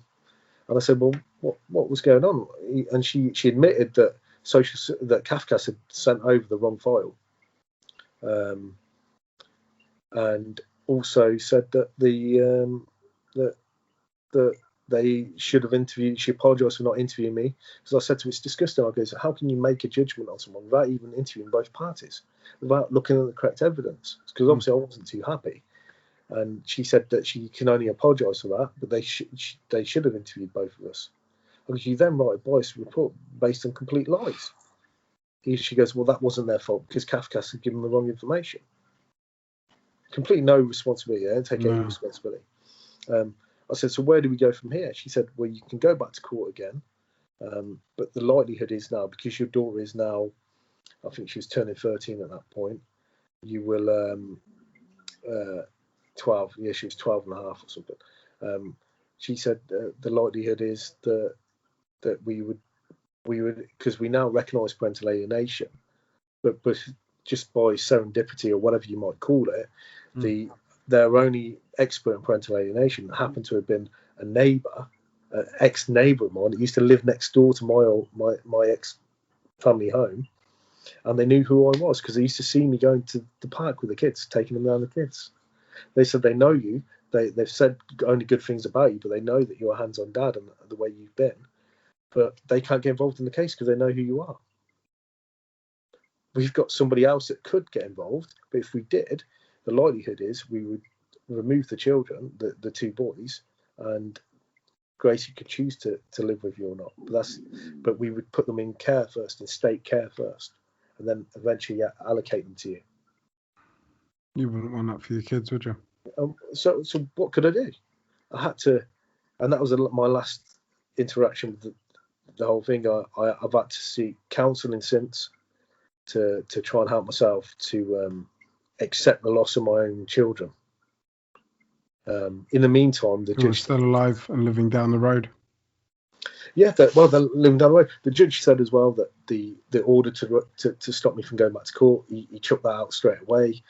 S1: and I said, well, what was going on? And she admitted that that Kafkas had sent over the wrong file, and also said that they should have interviewed. She apologised for not interviewing me, because I said to her, it's disgusting. I go, so how can you make a judgment on someone without even interviewing both parties, without looking at the correct evidence? Because obviously I wasn't too happy. And she said that she can only apologise for that, but they should have interviewed both of us. Because you then write a biased report based on complete lies. She goes, well, that wasn't their fault because Kafkas had given the wrong information. Completely no responsibility. They don't take any responsibility. I said, so where do we go from here? She said, well, you can go back to court again, but the likelihood is now, because your daughter is now, I think she was turning 13 at that point, you will 12. Yeah, she was 12 and a half or something. She said the likelihood is that we would, because we now recognise parental alienation, but just by serendipity or whatever you might call it, their only expert in parental alienation happened to have been a neighbour, an ex-neighbour of mine that used to live next door to my ex-family home, and they knew who I was because they used to see me going to the park with the kids, taking them around the kids. They said they know you. They've said only good things about you, but they know that you're a hands-on dad and the way you've been. But they can't get involved in the case because they know who you are. We've got somebody else that could get involved, but if we did, the likelihood is we would remove the children, the two boys, and Gracie could choose to live with you or not. But we would put them in care first, in state care first, and then eventually allocate them to you.
S2: You wouldn't want that for your kids, would you?
S1: So what could I do? I had to, and that was my last interaction with the whole thing. I've had to seek counselling since to try and help myself to accept the loss of my own children. In the meantime, the judge
S2: still alive and living down the road.
S1: Yeah, they're living down the road. The judge said as well that the order to stop me from going back to court, he chucked that out straight away.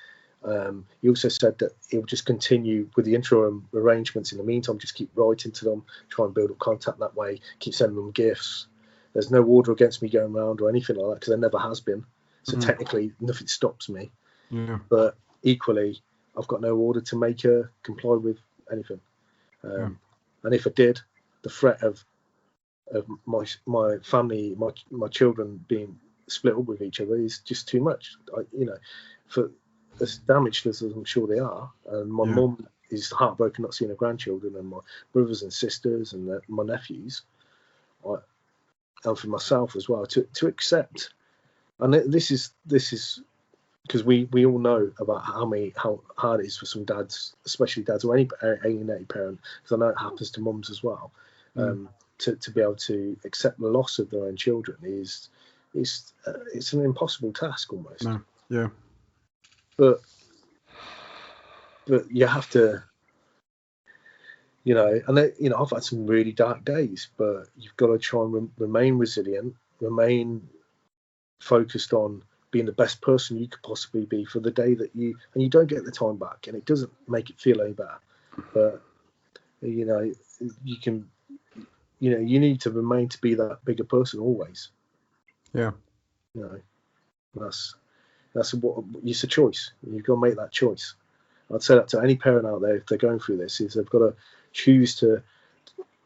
S1: He also said that he would just continue with the interim arrangements in the meantime, just keep writing to them, try and build up contact that way, keep sending them gifts. There's no order against me going around or anything like that because there never has been. So technically, nothing stops me.
S2: Yeah.
S1: But equally, I've got no order to make her comply with anything. And if I did, the threat of my family, my children being split up with each other is just too much. For as damaged as I'm sure they are, and my mum is heartbroken not seeing her grandchildren, and my brothers and sisters and my nephews, and for myself as well, to accept. And this is because we all know about how hard it is for some dads, especially dads or any alienated parent, because I know it happens to mums as well. To be able to accept the loss of their own children it's an impossible task almost.
S2: No. Yeah.
S1: But you have to, and I've had some really dark days, but you've got to try and remain resilient, remain focused on being the best person you could possibly be for the day that you don't get the time back, and it doesn't make it feel any better. But you can. You need to remain to be that bigger person always.
S2: Yeah.
S1: That's what it's a choice. You've got to make that choice. I'd say that to any parent out there if they're going through this, is they've got to choose to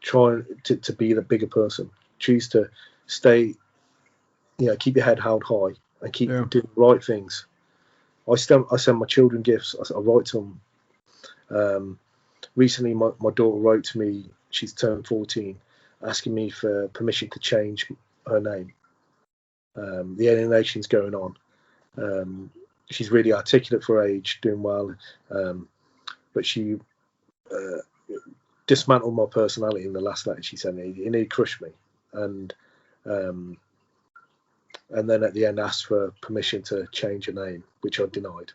S1: try to be the bigger person. Choose to stay, keep your head held high and keep doing the right things. I send my children gifts. I write to them. Recently, my daughter wrote to me. She's turned 14. Asking me for permission to change her name. The alienation's going on. She's really articulate for her age, doing well, but she dismantled my personality in the last letter she sent me. It nearly crushed me, and then at the end asked for permission to change her name, which I denied.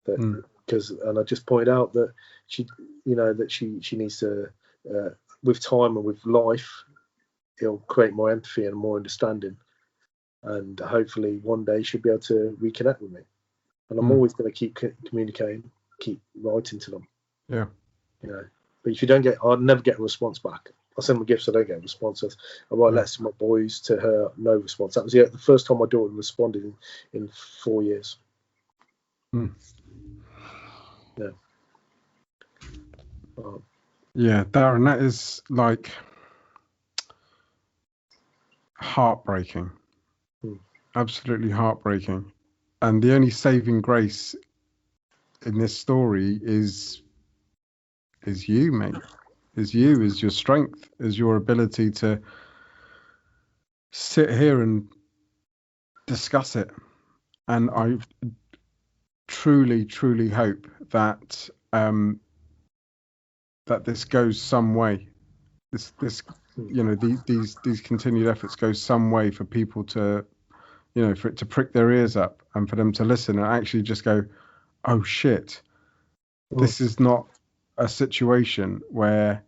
S1: And I just pointed out that she needs to. With time and with life, it'll create more empathy and more understanding, and hopefully one day she'll be able to reconnect with me. And I'm always going to keep communicating, keep writing to them.
S2: Yeah.
S1: But if you don't I'll never get a response back. I send my gifts, I don't get a response. I write letters to my boys, to her, no response. That was the first time my daughter responded in 4 years. Yeah.
S2: Yeah, Darren, that is like heartbreaking. Absolutely heartbreaking. And the only saving grace in this story is you, mate. Is your strength, is your ability to sit here and discuss it. And I truly, truly hope that that this goes some way. This these continued efforts go some way for people to, for it to prick their ears up and for them to listen and actually just go, oh shit, this is not a situation where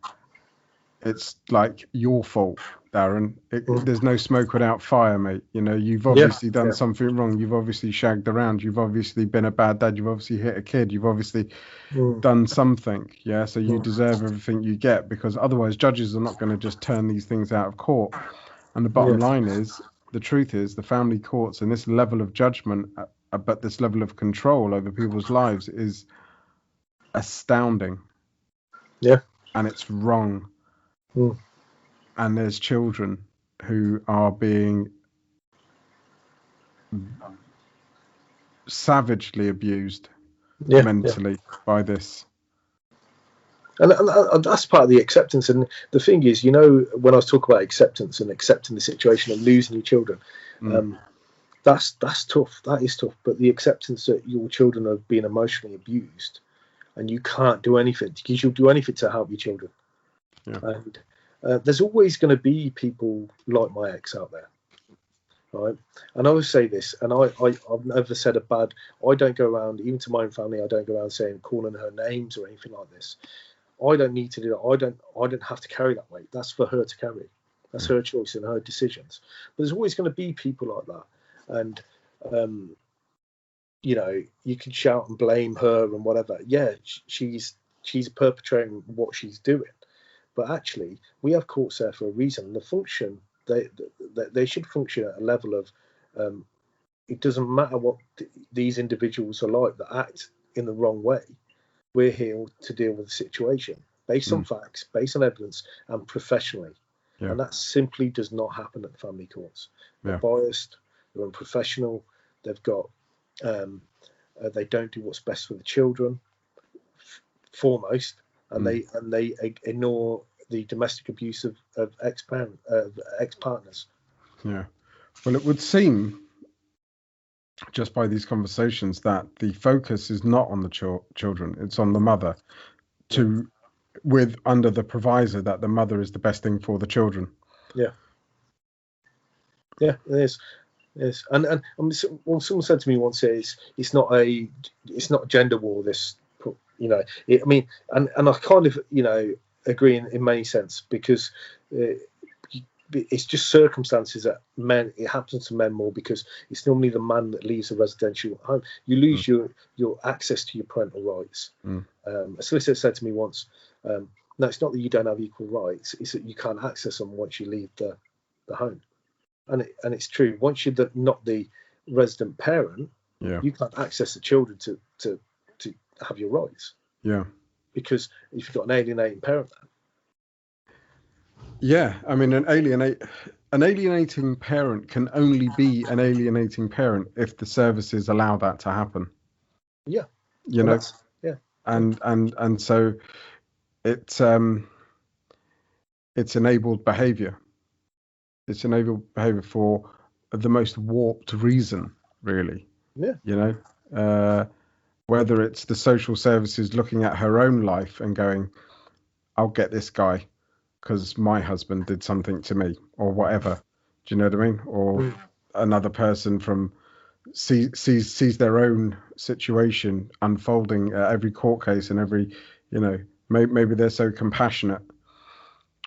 S2: it's like your fault, Darren. There's no smoke without fire, mate. You've obviously done something wrong. You've obviously shagged around. You've obviously been a bad dad. You've obviously hit a kid. You've obviously done something. Yeah. So you deserve everything you get, because otherwise judges are not going to just turn these things out of court. And the bottom line is, the truth is, the family courts and this level of judgment, but this level of control over people's lives is astounding.
S1: Yeah.
S2: And it's wrong. And there's children who are being savagely abused mentally by this.
S1: And that's part of the acceptance. And the thing is, when I was talking about acceptance and accepting the situation of losing your children, that's tough. That is tough. But the acceptance that your children are being emotionally abused and you can't do anything, because you'll do anything to help your children.
S2: Yeah.
S1: And there's always going to be people like my ex out there. Right. And I always say this, and I've never said I don't go around, even to my own family, I don't go around calling her names or anything like this. I don't need to do that. I don't have to carry that weight. That's for her to carry. That's her choice and her decisions. But there's always going to be people like that. And, you can shout and blame her and whatever. Yeah, she's perpetrating what she's doing. But actually, we have courts there for a reason. The function, they should function at a level of, it doesn't matter what these individuals are like that act in the wrong way. We're here to deal with the situation based on facts, based on evidence, and professionally.
S2: Yeah.
S1: And that simply does not happen at the family courts. They're biased, they're unprofessional, they've got, they don't do what's best for the children, foremost, and they ignore the domestic abuse of ex-partners.
S2: Yeah. Well, it would seem, just by these conversations, that the focus is not on the children, it's on the mother, under the proviso that the mother is the best thing for the children.
S1: Yeah, it is. Yes, and someone said to me once, it's not a gender war. This, and I kind of agree in many sense, because it's just circumstances that it happens to men more, because it's normally the man that leaves a residential home. You lose your access to your parental rights. A solicitor said to me once, no, it's not that you don't have equal rights, it's that you can't access them once you leave the home. And it's true. Once you're not the resident parent, you can't access the children to have your rights.
S2: Yeah.
S1: Because if you've got an alienating parent there.
S2: Yeah, I mean, an alienating parent can only be an alienating parent if the services allow that to happen.
S1: Yeah.
S2: And so it's enabled behavior. It's enabled behavior for the most warped reason, really.
S1: Yeah.
S2: Whether it's the social services looking at her own life and going, I'll get this guy because my husband did something to me, or whatever. Do you know what I mean? Or another person sees their own situation unfolding at every court case, and every, maybe they're so compassionate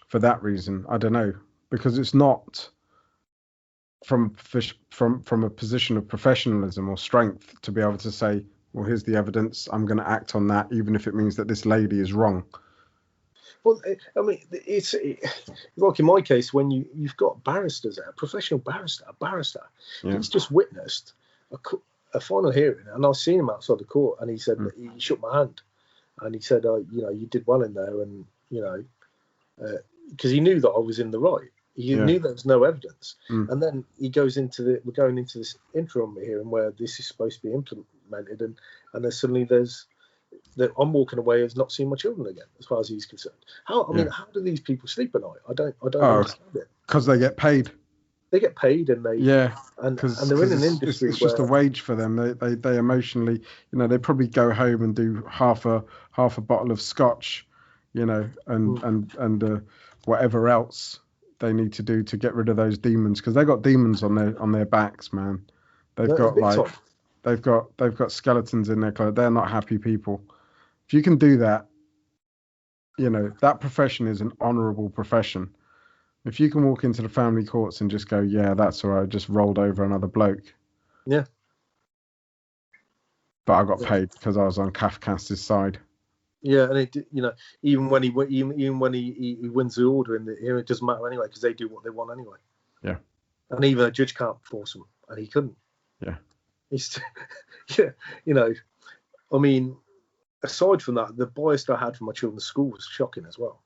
S2: for that reason. I don't know, because it's not from a position of professionalism or strength to be able to say, well, here's the evidence, I'm going to act on that, even if it means that this lady is wrong.
S1: Well, I mean, it's like in my case, when you've got barristers, a professional barrister, he's just witnessed a final hearing, and I've seen him outside the court, and he said that he shook my hand, and he said, you did well in there, and you know, because he knew that I was in the right. He knew there was no evidence. And then he goes we're going into this interim here, and where this is supposed to be implemented, and then suddenly I'm walking away as not seeing my children again, as far as he's concerned. How do these people sleep at night? I don't understand it.
S2: Because they get paid.
S1: They get paid, and and they're in an industry.
S2: It's just a wage for them. They emotionally, you know, they probably go home and do half a bottle of scotch, you know, and whatever else they need to do to get rid of those demons, because they got demons on their backs, man. They've got skeletons in their clothes. They're not happy people. If you can do that, you know, that profession is an honourable profession. If you can walk into the family courts and just go, yeah, that's all right, I just rolled over another bloke.
S1: Yeah.
S2: But I got paid because I was on Kafka's side.
S1: Yeah, and you know, even when he wins the order in the hearing, it doesn't matter anyway, because they do what they want anyway.
S2: Yeah.
S1: And even a judge can't force him, and he couldn't.
S2: Yeah.
S1: Yeah, you know, I mean, aside from that, the bias that I had for my children's school was shocking as well.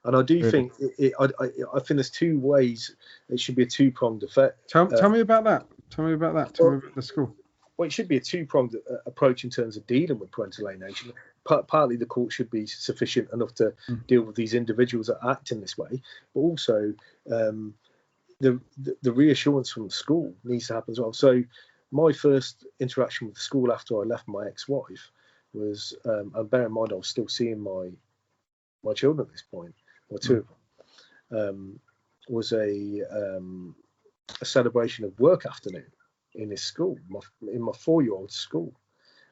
S1: And I do think I think there's two ways. It should be a two-pronged effect.
S2: Tell me about that. Tell me about the school.
S1: Well, it should be a two-pronged approach in terms of dealing with parental alienation. Partly the court should be sufficient enough to deal with these individuals that act in this way, but also the reassurance from the school needs to happen as well. So my first interaction with the school after I left my ex-wife was, and bear in mind I was still seeing my children at this point, or two of them, was a celebration of work afternoon in his school, in my 4-year-old's school,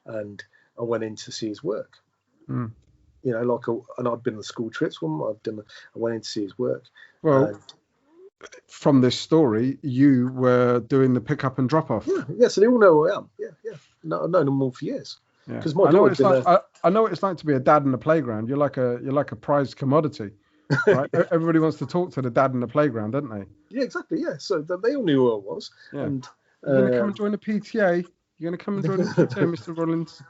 S1: and I went in to see his work. You know, and I'd been on school trips with him. I went in to see his work.
S2: Well, from this story, you were doing the pick up and drop off.
S1: Yeah. So they all know who I am. Yeah. No, I've known them all for years. Because
S2: I know what it's like to be a dad in the playground. You're like a prized commodity. Right? Everybody wants to talk to the dad in the playground, don't they?
S1: Yeah, exactly. Yeah. So they all knew who I was. Yeah. And
S2: you're going to come and join the PTA. You're going to come and join the PTA, Mr. Rolinson.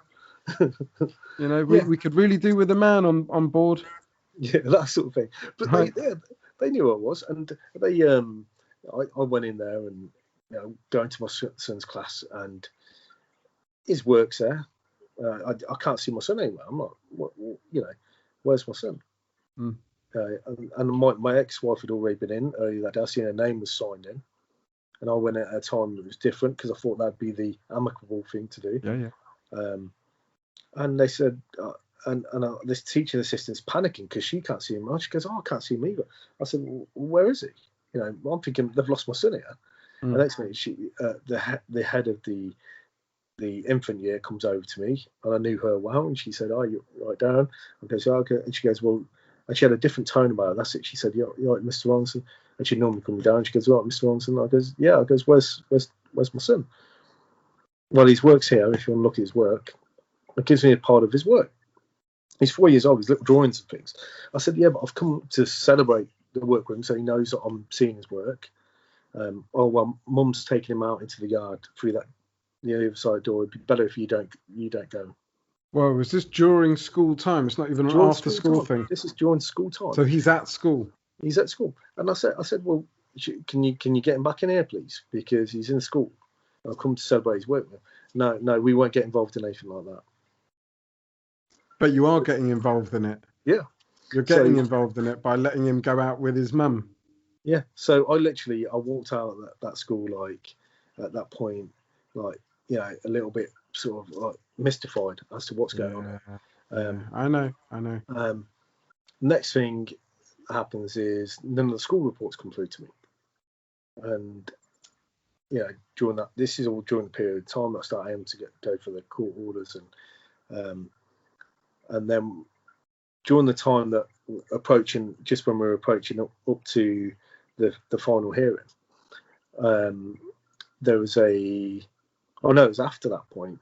S2: You know, we could really do with a man on board.
S1: Yeah, that sort of thing. But they knew who I was, and I went in there and, you know, going to my son's class, and his work's there. I can't see my son anywhere. I'm not, you know, where's my son? And my ex-wife had already been in earlier that day. I seen her name was signed in, and I went at a time that was different because I thought that'd be the amicable thing to do.
S2: Yeah.
S1: And they said, and this teaching assistant's panicking because she can't see him. She goes, "Oh, I can't see him either." I said, "Well, where is he?" You know, I'm thinking they've lost my son here. And next minute, the head of the infant year comes over to me, and I knew her well, and she said, "Oh, you're right, Darren." I go, "So okay," and she goes, "Well," and she had a different tone about her. That's it. She said, "You're right, Mr. Rolinson," and she'd normally call me Darren. She goes, "Right, Mr. Rolinson." I goes, "Yeah." I goes, "Where's my son?" Well, his work's here. If you want to look at his work, it gives me a part of his work. He's 4 years old. He's little drawings and things. I said, "Yeah, but I've come to celebrate the work with him, so he knows that I'm seeing his work." Oh well, Mum's taking him out into the yard through the other side door. It'd be better if you don't go.
S2: Well, was this during school time? It's not even an after school thing.
S1: This is during school time.
S2: So he's at school.
S1: He's at school, and I said, "Well, can you get him back in here, please? Because he's in school. I've come to celebrate his work with him." No, we won't get involved in anything like that.
S2: But you are getting involved in it.
S1: Yeah.
S2: You're getting involved in it by letting him go out with his mum.
S1: Yeah. So I walked out of that school, like, at that point, like, you know, a little bit sort of like mystified as to what's going on.
S2: I know.
S1: Next thing happens is none of the school reports come through to me. And, you know, this is all during the period of time that I started aiming to go for the court orders, and then during the time that just when we were approaching up to the final hearing, there was it was after that point.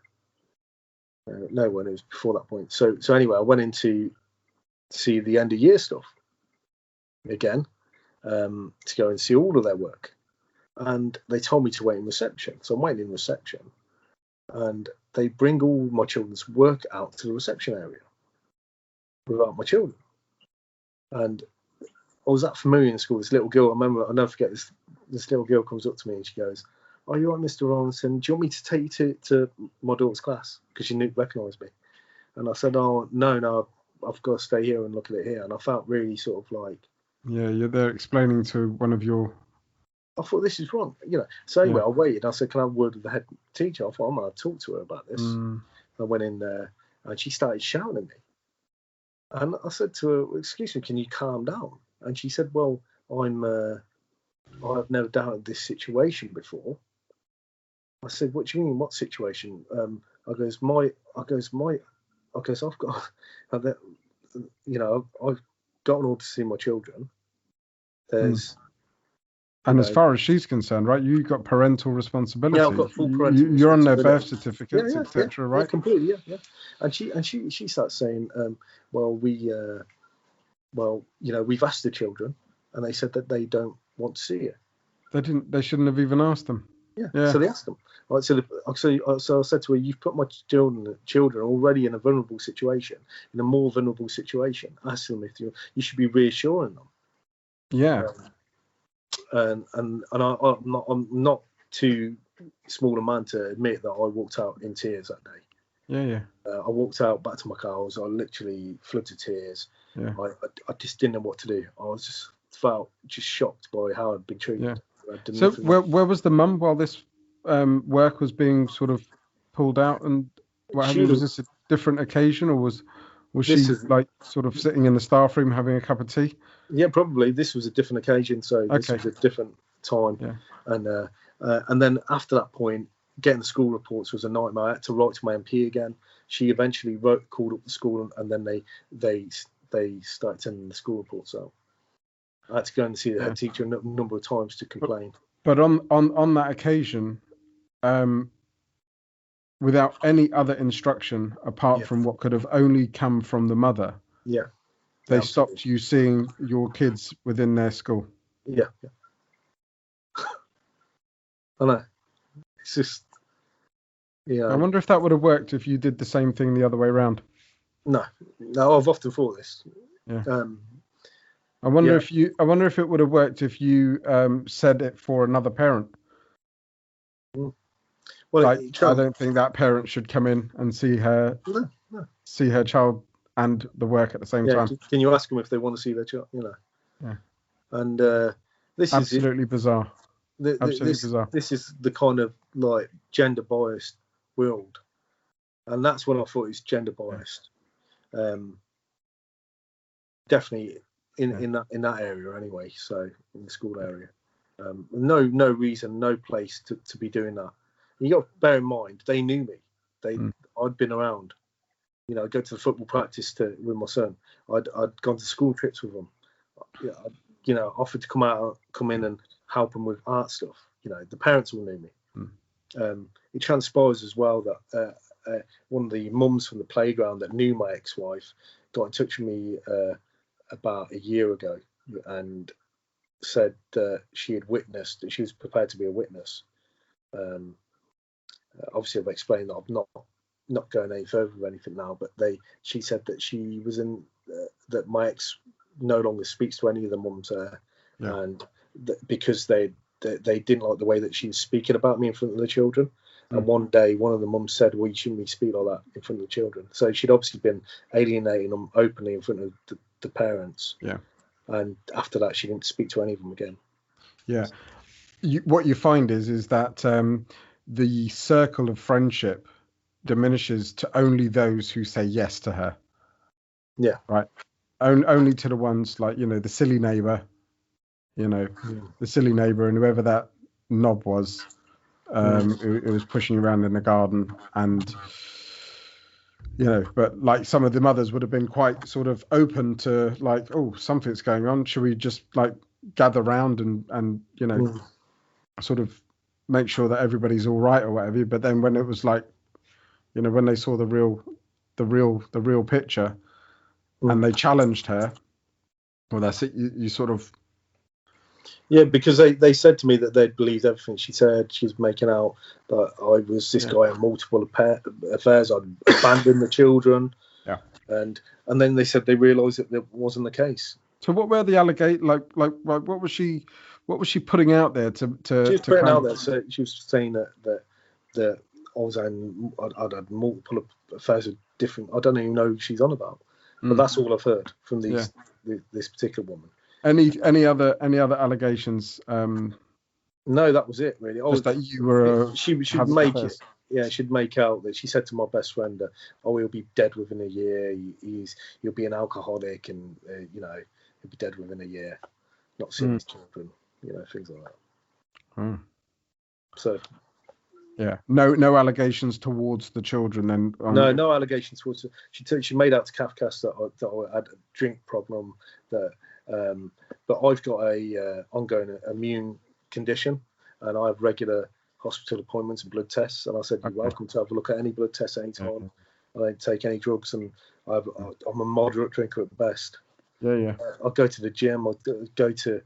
S1: When it was before that point. So anyway, I went in to see the end of year stuff again, to go and see all of their work, and they told me to wait in reception. So I'm waiting in reception, and they bring all my children's work out to the reception area without my children. And I was that familiar in school. This little girl, I'll never forget this. This little girl comes up to me and she goes, "Are you all right, Mr. Rolinson? Do you want me to take you to my daughter's class?" Because she recognised me. And I said, "Oh, no, I've got to stay here and look at it here." And I felt really sort of like...
S2: Yeah, you're there explaining to one of your...
S1: I thought, this is wrong, So anyway, I waited. I said, "Can I have a word with the head teacher?" I thought, I'm going to talk to her about this. I went in there and she started shouting at me. And I said to her, "Excuse me, can you calm down?" And she said, "Well, I've never doubted this situation before." I said, "What do you mean? What situation?" I've gotten all to see my children. There's...
S2: And as far as she's concerned, right, you've got parental responsibility.
S1: Yeah, I've got full parental
S2: You're on their birth certificates, etc., right?
S1: Yeah, completely, yeah. And she starts saying, we've asked the children, and they said that they don't want to see you.
S2: They shouldn't have even asked them.
S1: Yeah. So they asked them. Right, so I said to her, "You've put my children already in a vulnerable situation, in a more vulnerable situation. Ask them if you should be reassuring them."
S2: Yeah.
S1: And I'm not too small a man to admit that I walked out in tears that day.
S2: Yeah.
S1: I walked out back to my car. I literally flooded tears.
S2: Yeah.
S1: I just didn't know what to do. I was felt shocked by how I'd been treated.
S2: Yeah. So where was the mum while this work was being sort of pulled out? And was this a different occasion, or was she like sort of sitting in the staff room having a cup of tea?
S1: Yeah, probably. This was a different occasion, so this was a different time. Yeah. And then after that point, getting the school reports was a nightmare. I had to write to my MP again. She eventually called up the school, and then they started sending the school reports out. I had to go and see the head teacher a number of times to complain.
S2: But on that occasion, without any other instruction apart from what could have only come from the mother, they stopped you seeing your kids within their school.
S1: Yeah. I know. It's just,
S2: I wonder if that would have worked if you did the same thing the other way around.
S1: No, I've often thought this.
S2: Yeah. I wonder if it would have worked if you said it for another parent. Well, I don't think that parent should come in and see her child and the work at the same time.
S1: Can you ask them if they want to see their child?
S2: Yeah.
S1: And this
S2: absolutely bizarre. Bizarre.
S1: This is the kind of like gender biased world, and that's when I thought it's gender biased. Definitely in that area anyway. So in the school area, no reason, no place to be doing that. And you got to bear in mind, they knew me. I'd been around. I'd go to the football practice with my son. I'd gone to school trips with them. Offered to come in and help them with art stuff. The parents all knew me. It transpires as well that one of the mums from the playground that knew my ex-wife got in touch with me about a year ago and said that she had witnessed, that she was prepared to be a witness. Obviously, I've explained that I'm not going any further with anything now, but she said that she was in that my ex no longer speaks to any of the mums there, and because they didn't like the way that she was speaking about me in front of the children. And one day, one of the mums said, "Well, you shouldn't speak like that in front of the children." So she'd obviously been alienating them openly in front of the parents. Yeah. And after that, she didn't speak to any of them again.
S2: Yeah. What you find is that the circle of friendship diminishes to only those who say yes to her.
S1: Yeah.
S2: Right. Only to the ones like, the silly neighbor, the silly neighbor and whoever that knob was, who was pushing around in the garden. And, but like some of the mothers would have been quite sort of open to like, oh, something's going on. Should we just like gather round and sort of make sure that everybody's all right or whatever. But then when it was like, when they saw the real picture and they challenged her, well, that's it. You sort of.
S1: Yeah, because they said to me that they'd believed everything she said. She was making out that I was this guy in multiple affairs. I'd abandoned the children.
S2: Yeah.
S1: And then they said they realised that wasn't the case.
S2: So what were the allegate like what was she putting out there to
S1: She was putting
S2: kind
S1: out there, so she was saying that I was I'd had multiple affairs with different. I don't even know who she's on about, but that's all I've heard from this particular woman.
S2: Any other allegations?
S1: No, that was it really.
S2: Just that you were.
S1: She'd make it. Yeah, she'd make out that she said to my best friend that, he'll be dead within a year. He'll be an alcoholic, and he'll be dead within a year. Not seeing his children, things like that. So.
S2: Yeah, no allegations towards the children then.
S1: No allegations towards. She made out to Kafkas that I had a drink problem, but I've got a ongoing immune condition, and I have regular hospital appointments and blood tests. And I said, you're welcome to have a look at any blood tests anytime. I don't take any drugs, and I'm a moderate drinker at best.
S2: Yeah.
S1: I'll go to the gym. I'll go to.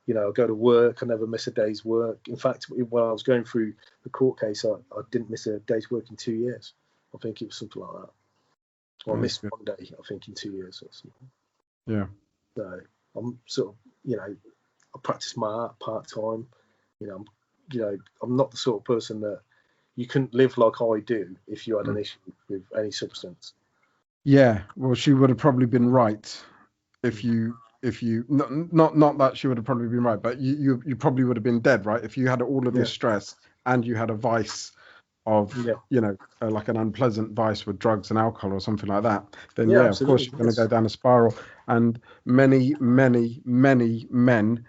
S1: I go to work. I never miss a day's work. In fact, when I was going through the court case, I didn't miss a day's work in 2 years. I think it was something like that. Or I missed one day, I think, in 2 years or something.
S2: Yeah.
S1: So I'm sort of, I practice my art part-time. I'm not the sort of person that you couldn't live like I do if you had an issue with any substance. Yeah.
S2: Well, she would have probably been right if you not that she would have probably been right, but you probably would have been dead, right? If you had all of this stress and you had a vice of like an unpleasant vice with drugs and alcohol or something like that, then of course you're going to go down a spiral. And many men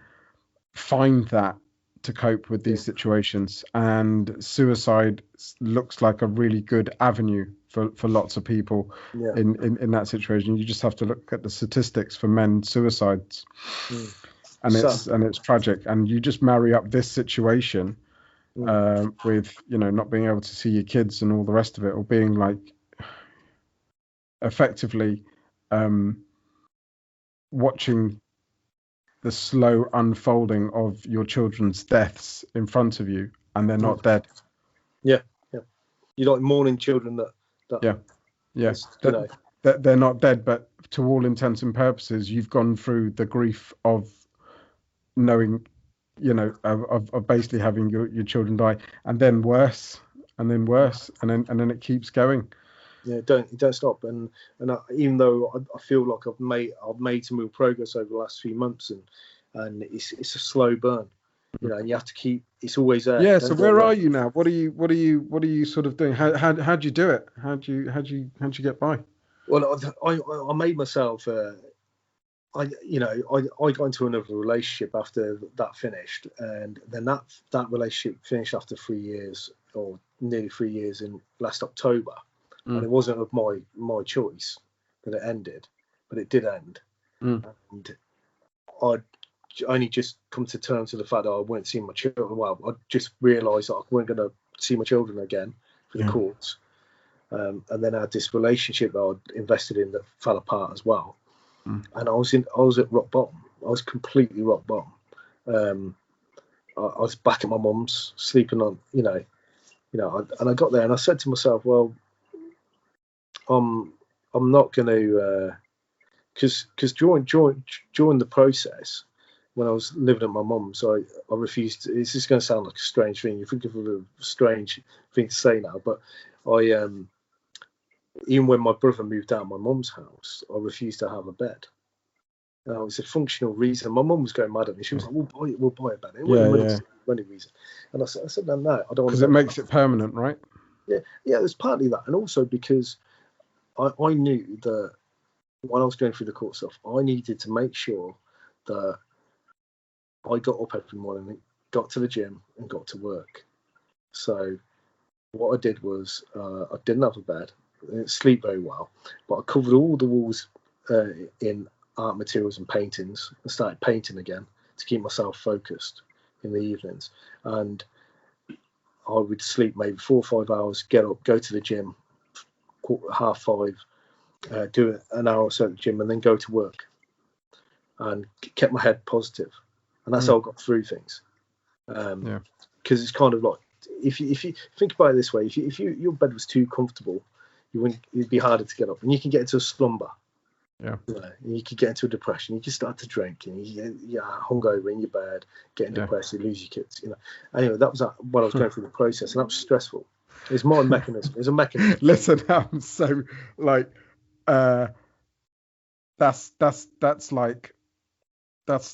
S2: find that to cope with these situations, and suicide looks like a really good avenue for lots of people in that situation. You just have to look at the statistics for men suicides, and it's tragic. And you just marry up this situation with not being able to see your kids and all the rest of it, or being like effectively watching the slow unfolding of your children's deaths in front of you, and they're not dead.
S1: Yeah. You're like mourning children that
S2: they're not dead, but to all intents and purposes, you've gone through the grief of knowing, of basically having your children die, and then worse, and then it keeps going.
S1: Yeah, it don't stop. And even though I feel like I've made some real progress over the last few months, and it's a slow burn, and you have to keep. It's always there.
S2: Yeah. So where are you now? What are you sort of doing? How do you do it? How do you get by?
S1: Well, I made myself. I got into another relationship after that finished, and then that relationship finished after 3 years, or nearly 3 years, in last October. And it wasn't of my choice that it ended, but it did end. And I'd only just come to terms with the fact that I weren't seeing my children. Well, I just realised that I weren't going to see my children again for the courts. And then I had this relationship that I'd invested in that fell apart as well. And I was at rock bottom. I was completely rock bottom. I was back at my mum's, sleeping on, and I got there and I said to myself, well, I'm not going to, because during the process, when I was living at my mum's, I refused. It's just going to sound like a strange thing. You think of a strange thing to say now, but I even when my brother moved out of my mum's house, I refused to have a bed. It was a functional reason. My mum was going mad at me. She was like, "We'll buy a bed." It wasn't money reason. And I said, "No, I don't want to."
S2: Because it makes it permanent, right?
S1: Yeah. There's partly that, and also because I knew that when I was going through the court stuff, I needed to make sure that I got up every morning, got to the gym, and got to work. So what I did was I didn't have a bed, I didn't sleep very well, but I covered all the walls in art materials and paintings, and started painting again to keep myself focused in the evenings. And I would sleep maybe 4 or 5 hours, get up, go to the gym, 5:30, do an hour or so at the gym, and then go to work, and kept my head positive. And that's how I got through things. Because it's kind of like, if you think about it this way, if your bed was too comfortable, it'd be harder to get up, and you can get into a slumber.
S2: Yeah.
S1: You could get into a depression. You just start to drink, and you're hungover in your bed, getting depressed, you lose your kids. Anyway, that was what I was going through the process, and that was stressful. It's my mechanism. It's a mechanism.
S2: Listen, I'm so like, that's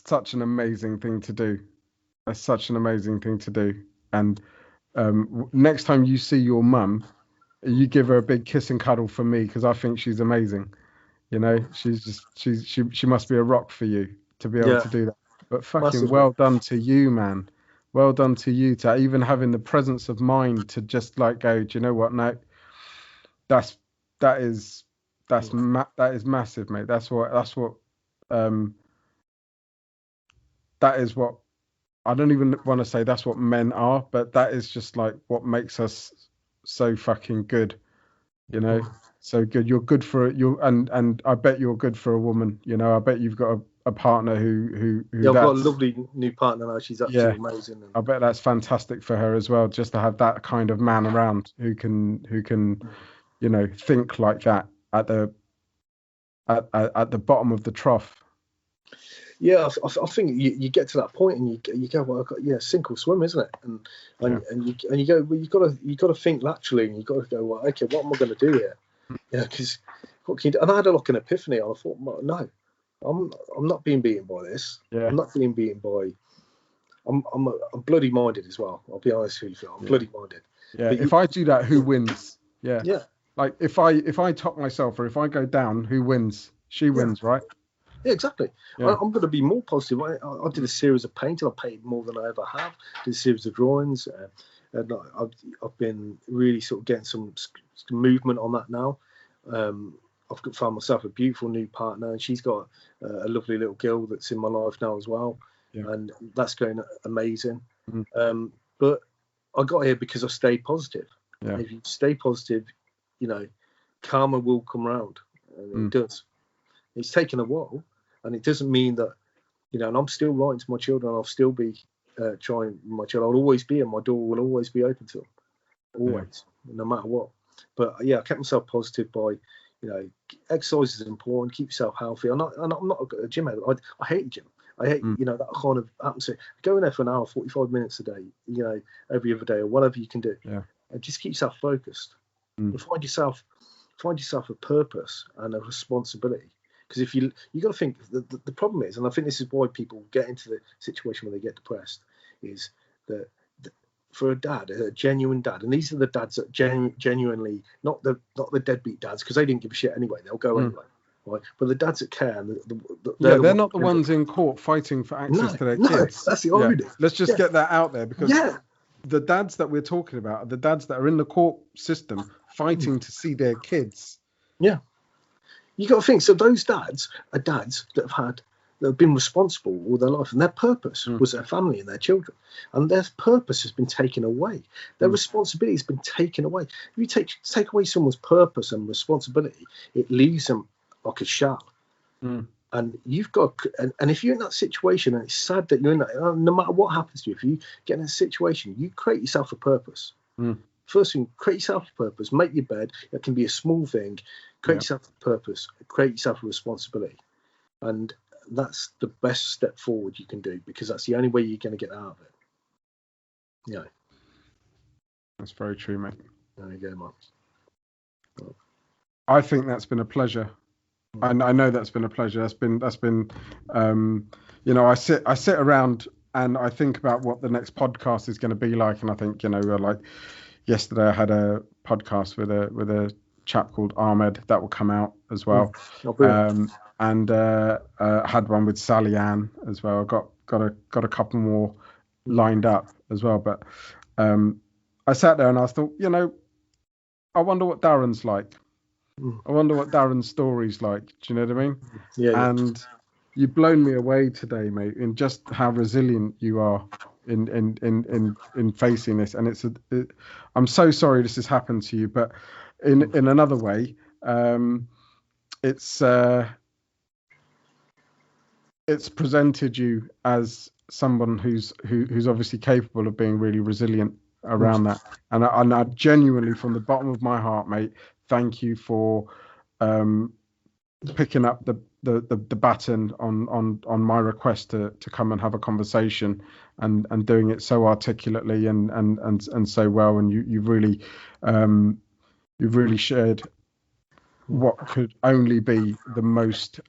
S2: such an amazing thing to do. That's such an amazing thing to do. And next time you see your mum, you give her a big kiss and cuddle for me, because I think she's amazing. She must be a rock for you to be able to do that. But fucking well done to you, man. Well done to you, to even having the presence of mind to just like go, do you know what? No, that is massive, mate. That is what, I don't even want to say that's what men are, but that is just like what makes us so fucking good, so good. You're good for you, and I bet you're good for a woman. I bet you've got a partner who
S1: I've got a lovely new partner now. She's absolutely amazing.
S2: I bet that's fantastic for her as well, just to have that kind of man around who can think like that at the bottom of the trough.
S1: Yeah, I think you get to that point and you go, well, sink or swim, isn't it? And you go, well, you got to think laterally, and you got to go, well, okay, what am I going to do here? Because what can you do? And I had like an epiphany. I thought, well, no, I'm not being beaten by this.
S2: Yeah.
S1: I'm not being beaten by. I'm bloody minded as well. I'll be honest with you, I'm bloody minded.
S2: Yeah. But if I do that, who wins? Yeah.
S1: Yeah.
S2: Like if I top myself, or if I go down, who wins? She wins, right?
S1: Yeah, exactly.
S2: Yeah.
S1: I'm going to be more positive. I did a series of painting. I painted more than I ever have. Did a series of drawings. And I've been really sort of getting some movement on that now. I've found myself a beautiful new partner, and she's got a lovely little girl that's in my life now as well. Yeah. And that's going amazing. Mm. But I got here because I stayed positive. Yeah. And if you stay positive, karma will come around, and it does. It's taken a while, and it doesn't mean that, and I'm still writing to my children. I'll still be trying with my children. I'll always be, and my door will always be open to them, always, no matter what. But I kept myself positive by, exercise is important. Keep yourself healthy. I'm not a gym head. I hate the gym. I hate that kind of atmosphere. Go in there for an hour, 45 minutes a day, every other day, or whatever you can do. Yeah. And just keep yourself focused. And find yourself a purpose and a responsibility. Because if you got to think, the problem is, and I think this is why people get into the situation where they get depressed, is that for a dad, a genuine dad, and these are the dads that genuinely, not the deadbeat dads, because they didn't give a shit anyway, they'll go anyway, right? But the dads that care, and
S2: they're not the ones in court fighting for access to their kids.
S1: That's the irony.
S2: Let's just get that out there, because the dads that we're talking about are the dads that are in the court system fighting to see their kids. Yeah.
S1: You got to think, so those dads are dads that have been responsible all their life, and their purpose was their family and their children, and their purpose has been taken away. Their responsibility has been taken away. If you take away someone's purpose and responsibility, it leaves them like a shell. And you've got, and if you're in that situation, and it's sad that you're in that, no matter what happens to you, if you get in a situation, you create yourself a purpose. First thing, create yourself a purpose. Make your bed. It can be a small thing. Create yourself a purpose. Create yourself a responsibility, and that's the best step forward you can do, because that's the only way you're going to get out of it.
S2: That's very true, mate.
S1: There you go, man.
S2: I think that's been a pleasure. I know that's been a pleasure. That's been. I sit around and I think about what the next podcast is going to be like, and I think, like yesterday I had a podcast with a chap called Ahmed that will come out as well. And had one with Sally Ann as well. I got a couple more lined up as well. But I sat there and I thought, I wonder what Darren's like. I wonder what Darren's story's like. Do you know what I mean? Yeah. And you've blown me away today, mate, in just how resilient you are in facing this. And I'm so sorry this has happened to you, but in another way, it's presented you as someone who's obviously capable of being really resilient around that. And I genuinely, from the bottom of my heart, mate, thank you for picking up the baton on my request to come and have a conversation, and doing it so articulately and so well. And you've really shared what could only be the most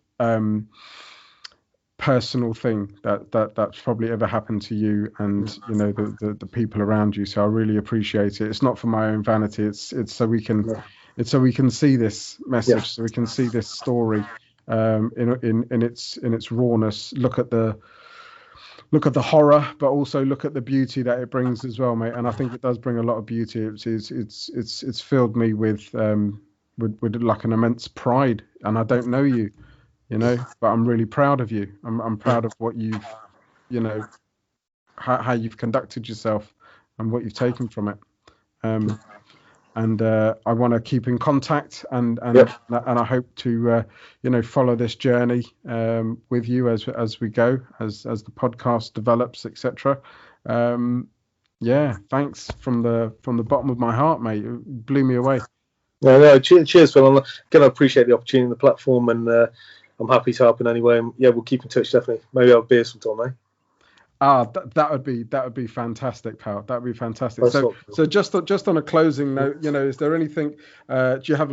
S2: personal thing that's probably ever happened to you and the people around you. So I really appreciate it. It's not for my own vanity. It's so we can see this message, so we can see this story in its rawness. Look at the horror, but also look at the beauty that it brings as well, mate. And I think it does bring a lot of beauty. It's filled me with like an immense pride. And I don't know you, but I'm really proud of you. I'm proud of what you've, how you've conducted yourself and what you've taken from it. And I want to keep in contact, and I hope to follow this journey with you as we go, as the podcast develops, etc. Thanks from the bottom of my heart, mate. It blew me away.
S1: No, cheers, Phil. I'm gonna appreciate the opportunity and the platform, and I'm happy to help in any way. And we'll keep in touch, definitely. Maybe I'll have a beer sometime, mate.
S2: That would be fantastic, pal. That would be fantastic. So just on a closing note, is there anything? Do you have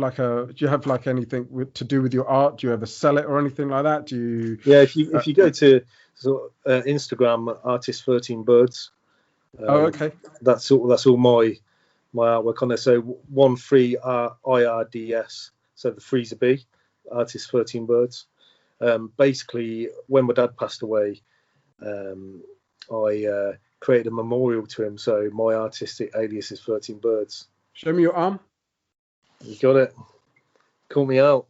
S2: anything to do with your art? Do you ever sell it or anything like that? Do you?
S1: Yeah, if you go to Instagram, artist13birds.
S2: Okay.
S1: That's all my artwork on there. So 13 IRDS. So the three's a B. Artist13birds. Basically, when my dad passed away, I created a memorial to him. So my artistic alias is 13 Birds.
S2: Show me your arm.
S1: You got it. Call me out.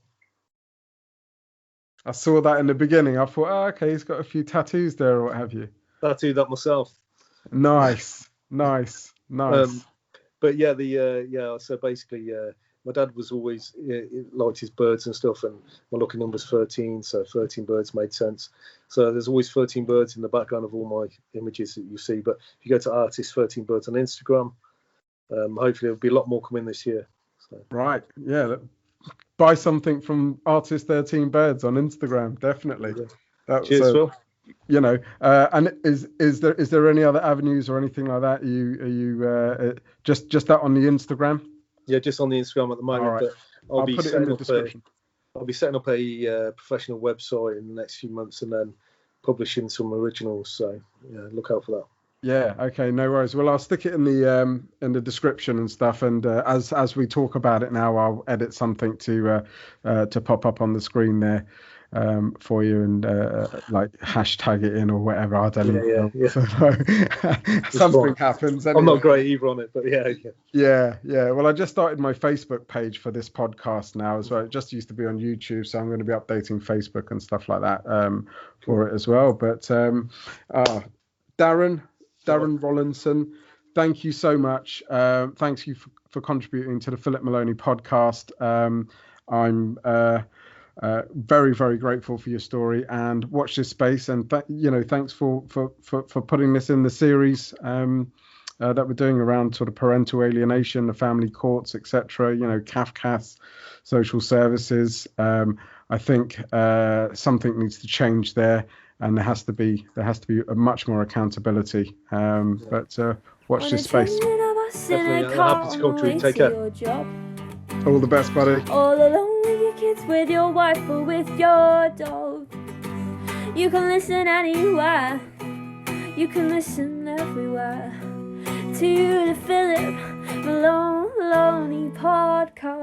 S2: I saw that in the beginning. I thought, okay, he's got a few tattoos there or what have you.
S1: Tattooed that myself.
S2: Nice.
S1: But so basically, my dad was always liked his birds and stuff, and my lucky number's 13, so 13 birds made sense. So there's always 13 birds in the background of all my images that you see. But if you go to Artist13birds on Instagram, hopefully there'll be a lot more coming this year. So.
S2: Right, yeah. Buy something from Artist13birds on Instagram, definitely.
S1: Yeah. Cheers, Phil.
S2: And is there any other avenues or anything like that? Are you just that on the Instagram?
S1: Yeah, just on the Instagram at the moment.
S2: Right.
S1: But
S2: I'll put it in the description.
S1: I'll be setting up a professional website in the next few months, and then publishing some originals. So look out for that.
S2: Yeah. Okay. No worries. Well, I'll stick it in the description and stuff. And as we talk about it now, I'll edit something to pop up on the screen there for you, and like hashtag it in or whatever. I don't know. Yeah. So, something happens. Anyway.
S1: I'm not great either on it, but
S2: yeah. Well, I just started my Facebook page for this podcast now as well. It just used to be on YouTube, so I'm going to be updating Facebook and stuff like that for it as well. But Darren Rolinson, thank you so much. Thanks you for contributing to the Philip Maloney podcast. I'm very, very grateful for your story, and watch this space. And thanks for putting this in the series that we're doing around sort of parental alienation, the family courts, etc. CAFCAS, social services. I think something needs to change there, and there has to be a much more accountability. But watch this space.
S1: Definitely, I'm happy to contribute. Take care.
S2: All the best, buddy.
S3: All alone with your kids, with your wife, or with your dog. You can listen anywhere. You can listen everywhere to the Philip Maloney podcast.